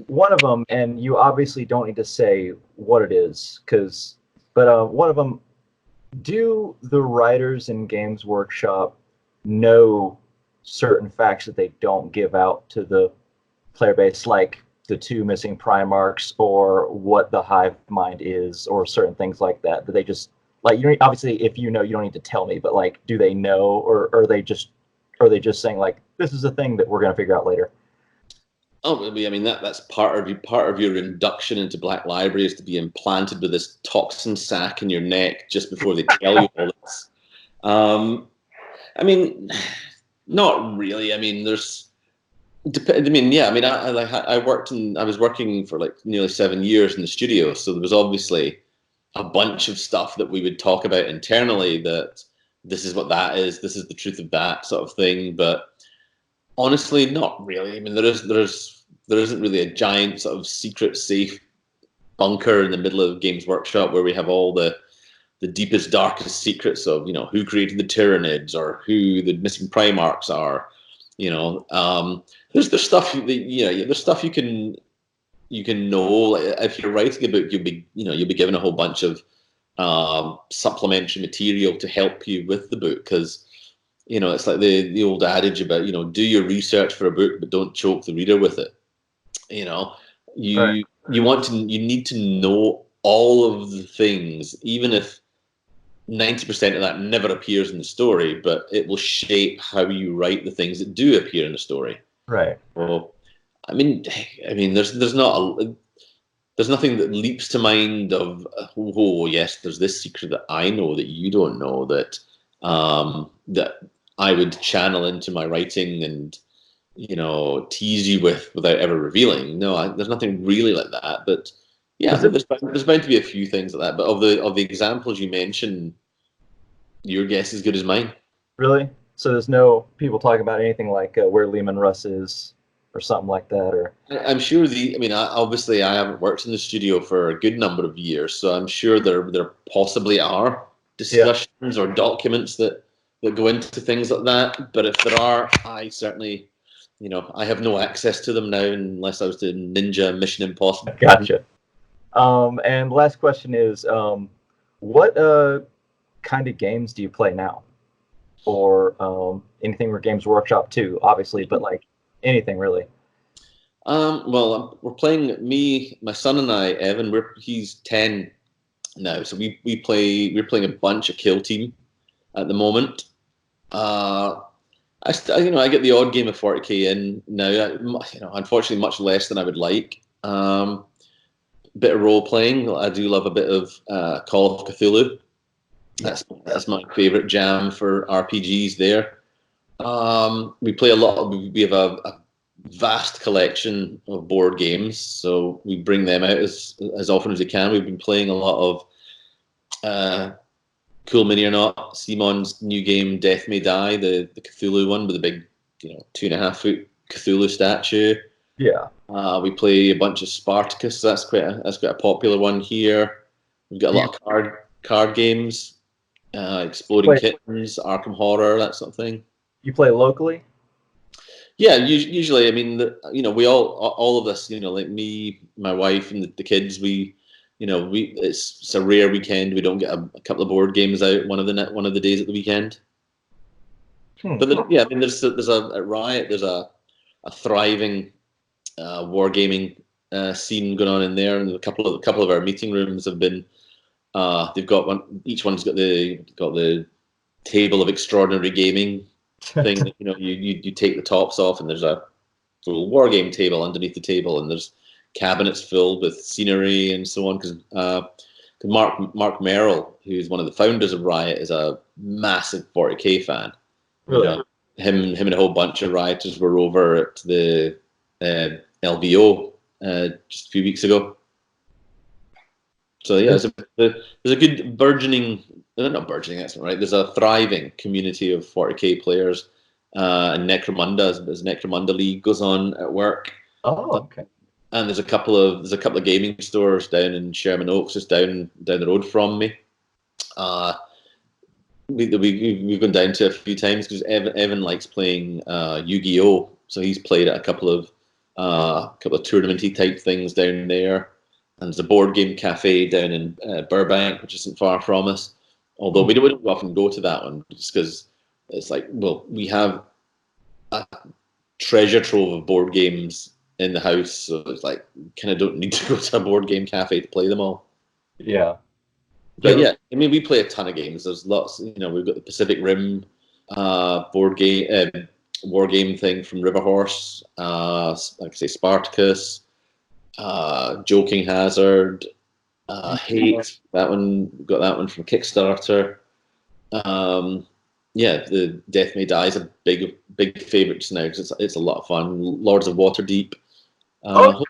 One of them, and you obviously don't need to say what it is, but one of them, do the writers in Games Workshop know certain facts that they don't give out to the player base, like the 2 missing Primarchs, or what the hive mind is, or certain things like that? Do they just, like, obviously if you know, you don't need to tell me, but like, do they know, or are they just saying like, this is a thing that we're going to figure out later? Oh, I mean that's part of your induction into Black Library, is to be implanted with this toxin sac in your neck just before they tell you all this. I mean, not really. I mean, I was working for like nearly 7 years in the studio, so there was obviously a bunch of stuff that we would talk about internally, that this is what that is, this is the truth of that sort of thing. But honestly, not really. I mean, there's there isn't really a giant sort of secret safe bunker in the middle of Games Workshop where we have all the deepest, darkest secrets of, you know, who created the Tyranids or who the missing Primarchs are. You know, there's stuff that, you know, there's stuff you can know. Like, if you're writing a book, you'll be given a whole bunch of supplementary material to help you with the book, because, you know, it's like the old adage about, you know, do your research for a book, but don't choke the reader with it. You know, you need to know all of the things, even if 90% of that never appears in the story, but it will shape how you write the things that do appear in the story. Right. Well, I mean, there's nothing that leaps to mind of, oh yes, there's this secret that I know that you don't know, that that I would channel into my writing and, you know, tease you with without ever revealing. No, there's nothing really like that. But yeah, there's bound to be a few things like that. But of the examples you mentioned, your guess is as good as mine. Really? So there's no people talking about anything like where Lehman Russ is or something like that, or? I'm sure obviously I haven't worked in the studio for a good number of years, so I'm sure there possibly are discussions or documents that go into things like that. But if there are, I certainly, you know, I have no access to them now unless I was to ninja Mission Impossible. Gotcha. And last question is, what kind of games do you play now? Or anything with Games Workshop too, obviously, but like anything really. Well, we're playing, my son and I, Evan, he's 10 now, so we're playing a bunch of Kill Team at the moment. I get the odd game of 40k in now. Unfortunately, much less than I would like. Bit of role playing. I do love a bit of Call of Cthulhu. That's my favorite jam for RPGs there. We play a lot. We have a vast collection of board games, so we bring them out as often as we can. We've been playing a lot of Cool Mini or Not, Simon's new game Death May Die, the Cthulhu one with the big, 2.5 foot Cthulhu statue. Yeah. We play a bunch of Spartacus. That's quite a popular one here. We've got a lot of card games, Exploding Kittens, Arkham Horror, that sort of thing. You play locally? Yeah, usually. I mean, we all of us, like me, my wife, and the kids. It's a rare weekend we don't get a couple of board games out one of the days at the weekend. But there's a Riot. There's a thriving wargaming scene going on in there, and a couple of our meeting rooms have been. They've got one. Each one's got the table of extraordinary gaming thing. You take the tops off, and there's a little war game table underneath the table, and there's cabinets filled with scenery and so on. Because Mark Merrill, who's one of the founders of Riot, is a massive 40k fan. Really? Him and a whole bunch of rioters were over at the LVO just a few weeks ago. So yeah, there's a good burgeoning. Not burgeoning, that's not right. There's a thriving community of 40k players, and Necromunda, as Necromunda League goes on at work. Oh, okay. And there's a couple of gaming stores down in Sherman Oaks, just down the road from me. We've gone down to a few times because Evan likes playing Yu-Gi-Oh, so he's played at a couple of tournamenty type things down there. And there's a board game cafe down in Burbank, which isn't far from us. Although we don't often go to that one, just because it's like, well, we have a treasure trove of board games in the house, so it's like kind of don't need to go to a board game cafe to play them all. Yeah. But yeah, I mean, we play a ton of games. There's lots. We've got the Pacific Rim board game, war game thing from Riverhorse. Like I say, Spartacus. Joking Hazard, Hate, that one, got that one from Kickstarter. The Death May Die is a big favourite just now because it's a lot of fun. Lords of Waterdeep, a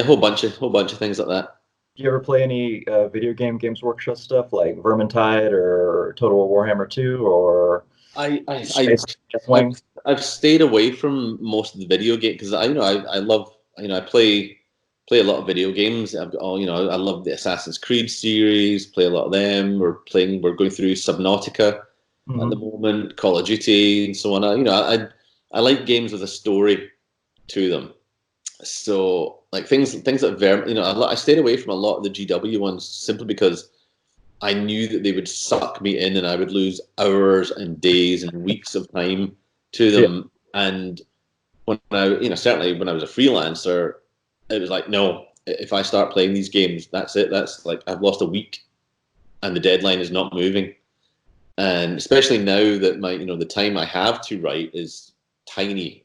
whole bunch of things like that. Do you ever play any video Games Workshop stuff like Vermintide or Total War Warhammer 2 or? I've stayed away from most of the video game because I love I play a lot of video games. I've got all I love the Assassin's Creed series. Play a lot of them. We're going through Subnautica at the moment, Call of Duty, and so on. I like games with a story to them. So like things that I stayed away from a lot of the GW ones simply because I knew that they would suck me in and I would lose hours and days and weeks of time to them. Yeah. And when certainly when I was a freelancer, it was like, no, if I start playing these games, that's it. That's like I've lost a week and the deadline is not moving. And especially now that the time I have to write is tiny,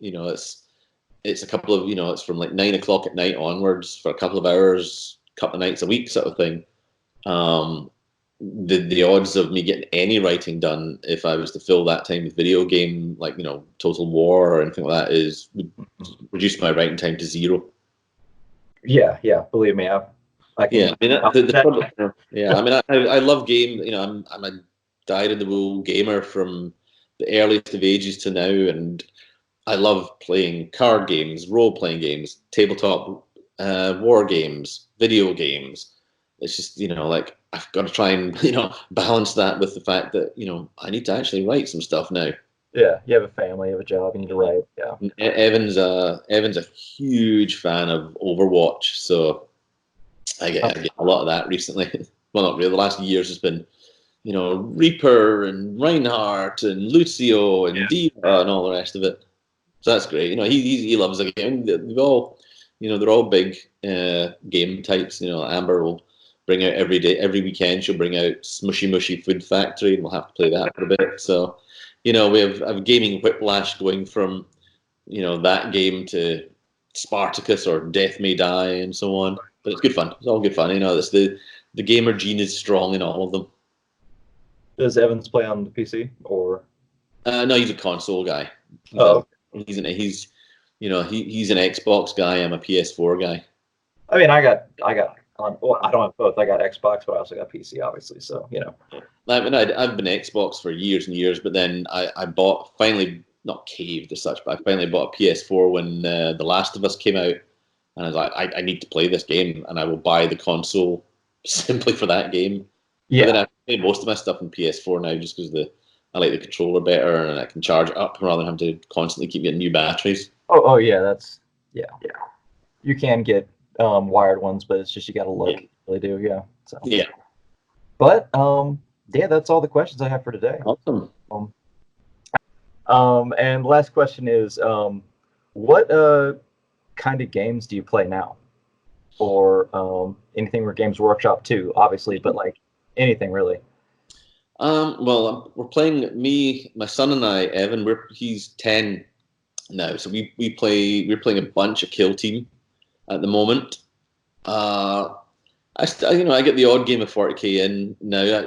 it's a couple of, it's from like 9 o'clock at night onwards for a couple of hours, couple of nights a week sort of thing. The odds of me getting any writing done if I was to fill that time with video game, like, Total War or anything like that would reduce my writing time to 0. Yeah. Believe me, I can. Yeah, I love games. I'm a dyed-in-the-wool gamer from the earliest of ages to now, and I love playing card games, role-playing games, tabletop war games, video games. It's just, like I've got to try and, balance that with the fact that, I need to actually write some stuff now. Yeah, you have a family, you have a job, you need to write. Yeah. Evan's a huge fan of Overwatch, so I get a lot of that recently. Well, not really. The last years has been, Reaper and Reinhardt and Lucio and Diva and all the rest of it. So that's great. He loves the game. They're all big game types. Amber will bring out every weekend. She'll bring out Smushy Mushy Food Factory, and we'll have to play that for a bit. So, we have gaming whiplash going from, that game to Spartacus or Death May Die and so on. But it's good fun. It's all good fun. It's the gamer gene is strong in all of them. Does Evans play on the PC or? No, he's a console guy. He's an Xbox guy. I'm a PS4 guy. I mean, I don't have both. I got Xbox, but I also got PC, obviously. So I've been Xbox for years and years, but then I bought, finally, not caved as such, but I finally bought a PS4 when The Last of Us came out, and I was like, I need to play this game, and I will buy the console simply for that game. Yeah. But then I play most of my stuff in PS4 now just because I like the controller better, and I can charge it up rather than having to constantly keep getting new batteries. Oh yeah, yeah. You can get wired ones, but it's just you got to look. You really do, yeah. So. Yeah. But yeah, that's all the questions I have for today. Awesome. And the last question is, what kind of games do you play now, or anything where Games Workshop too, obviously, but like anything really? Well, we're playing, my son and I, Evan. He's 10 now, so we're playing a bunch of Kill Team at the moment. I get the odd game of 40k in now.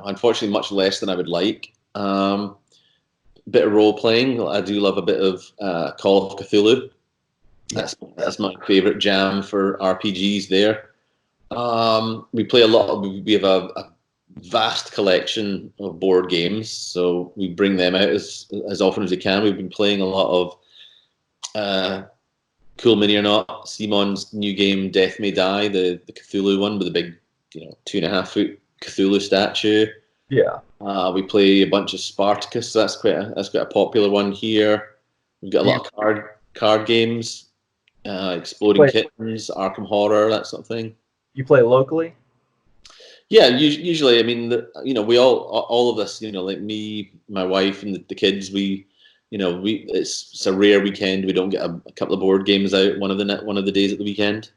Unfortunately, much less than I would like. Bit of role playing. I do love a bit of Call of Cthulhu. That's my favorite jam for RPGs. There, we play a lot. We have a vast collection of board games, so we bring them out as often as we can. We've been playing a lot of Cool Mini or Not, Simon's new game Death May Die, the Cthulhu one with the big 2.5 foot Cthulhu statue. Yeah. We play a bunch of Spartacus. So that's quite a popular one here. We've got a lot of card games, Exploding Kittens, Arkham Horror, that sort of thing. You play locally? Yeah, usually. I mean, we all of us, like me, my wife, and the kids. It's a rare weekend we don't get a couple of board games out one of the days at the weekend.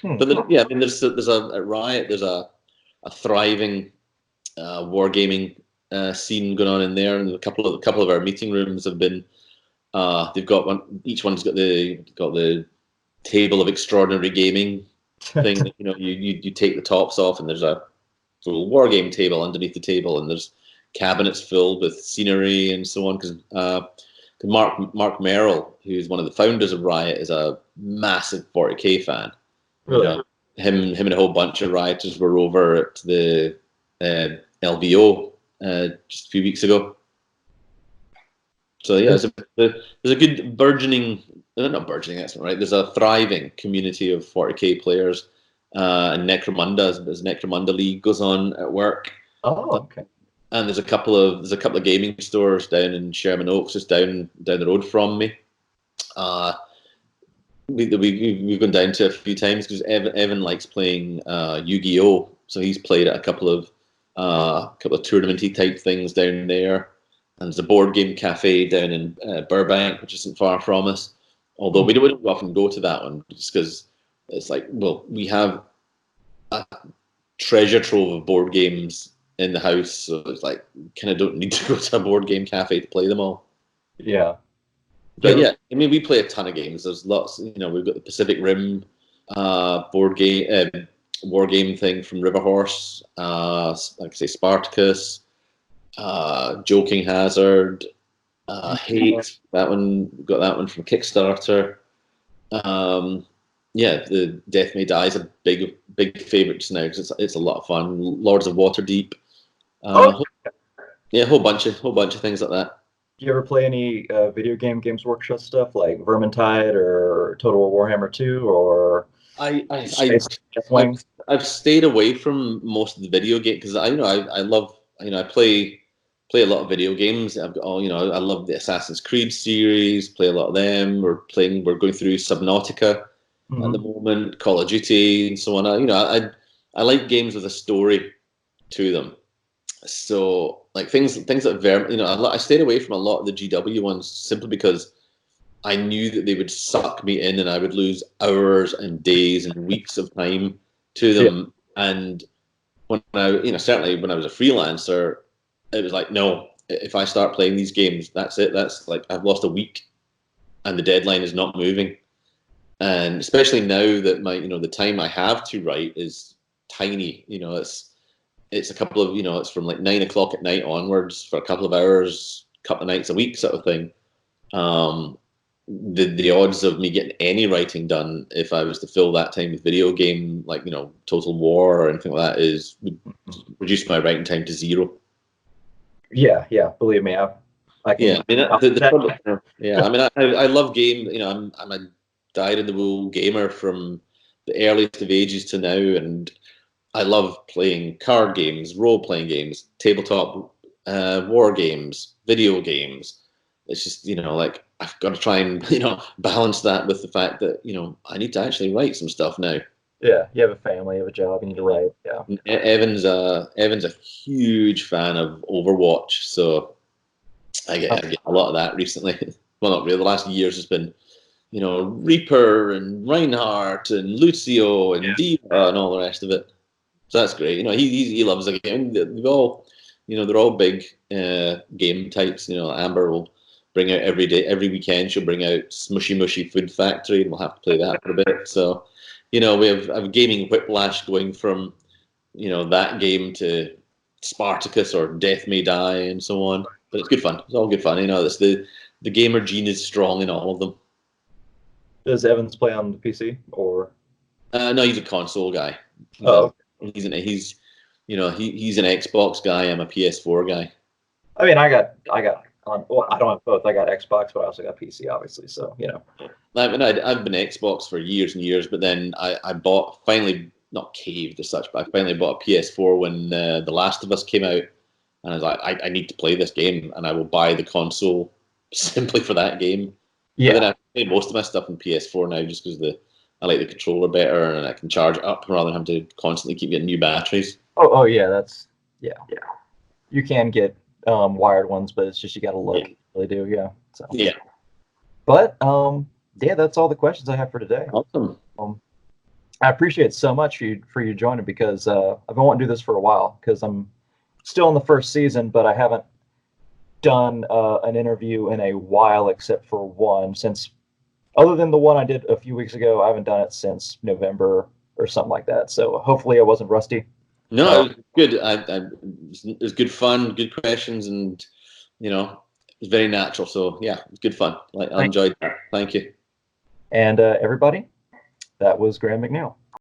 But there's a Riot. There's a thriving wargaming scene going on in there, and a couple of our meeting rooms have been. They've got one. Each one's got the table of extraordinary gaming thing. That, you take the tops off, and there's a little war game table underneath the table, and there's cabinets filled with scenery and so on. Because Mark Merrill, who's one of the founders of Riot, is a massive 40k fan. Really? Him and a whole bunch of rioters were over at the LVO just a few weeks ago. So yeah, there's a good burgeoning, not burgeoning, that's not right. There's a thriving community of 40k players, and Necromunda, as Necromunda League goes on at work. Oh, okay. And there's a couple of gaming stores down in Sherman Oaks, just down the road from me. We've gone down to a few times because Evan likes playing Yu-Gi-Oh, so he's played at a couple of tournamenty type things down there. And there's a board game cafe down in Burbank, which isn't far from us. Although we don't often go to that one, just because it's like, well, we have a treasure trove of board games in the house, so it's like kind of don't need to go to a board game cafe to play them all. Yeah. But yeah, I mean, we play a ton of games. There's lots, we've got the Pacific Rim board game, war game thing from Riverhorse, like I say, Spartacus, Joking Hazard, Hate. That one, got that one from Kickstarter. Yeah, the Death May Die is a big favorite just now because it's a lot of fun. Lords of Waterdeep. Yeah, a whole bunch of things like that. Do you ever play any video Games Workshop stuff like Vermintide or Total War Warhammer 2 or I've stayed away from most of the video game because I love I play a lot of video games. I've got I love the Assassin's Creed series. Play a lot of them. We're going through Subnautica at the moment, Call of Duty, and so on. I like games with a story to them. So like things like I stayed away from a lot of the GW ones simply because I knew that they would suck me in and I would lose hours and days and weeks of time to them. Yeah. And when certainly when I was a freelancer, it was like, no, if I start playing these games, that's it. That's like I've lost a week and the deadline is not moving. And especially now that the time I have to write is tiny, it's a couple of, it's from like 9 o'clock at night onwards for a couple of hours, couple of nights a week sort of thing. The odds of me getting any writing done if I was to fill that time with video game, like, Total War or anything like that would reduce my writing time to zero. Yeah. Believe me, I can. Yeah, I love game. I'm a dyed-in-the-wool gamer from the earliest of ages to now, and I love playing card games, role-playing games, tabletop war games, video games. It's just, like I've got to try and, balance that with the fact that, I need to actually write some stuff now. Yeah, you have a family, you have a job, you need to write. Yeah. Evan's a huge fan of Overwatch, so I get a lot of that recently. Well, not really. The last years has been, Reaper and Reinhardt and Lucio and Diva and all the rest of it. So that's great. He loves the game. They're all big game types. Amber will bring out every weekend. She'll bring out Smushy Mushy Food Factory, and we'll have to play that for a bit. So, we have gaming whiplash going from, that game to Spartacus or Death May Die and so on. But it's good fun. It's all good fun. It's the gamer gene is strong in all of them. Does Evans play on the PC or? No, he's a console guy. He's an Xbox guy. I'm a PS4 guy. I mean, I don't have both. I got Xbox, but I also got PC, obviously. So I mean, I've been Xbox for years and years, but then I bought, finally, not caved as such, but I finally bought a PS4 when The Last of Us came out, and I was like, I need to play this game, and I will buy the console simply for that game. Yeah. But then I play most of my stuff on PS4 now just because I like the controller better, and I can charge it up rather than having to constantly keep getting new batteries. Oh yeah, yeah. You can get wired ones, but it's just you got to look. Yeah. Really do, yeah. So. Yeah. But that's all the questions I have for today. Awesome. I appreciate it so much for you joining because I've been wanting to do this for a while because I'm still in the first season, but I haven't done an interview in a while except for one since. Other than the one I did a few weeks ago, I haven't done it since November or something like that. So hopefully I wasn't rusty. No, it was good. It was good fun, good questions, and it was very natural. So yeah, it was good fun. I enjoyed that. Thank you. And everybody, that was Graham McNeil.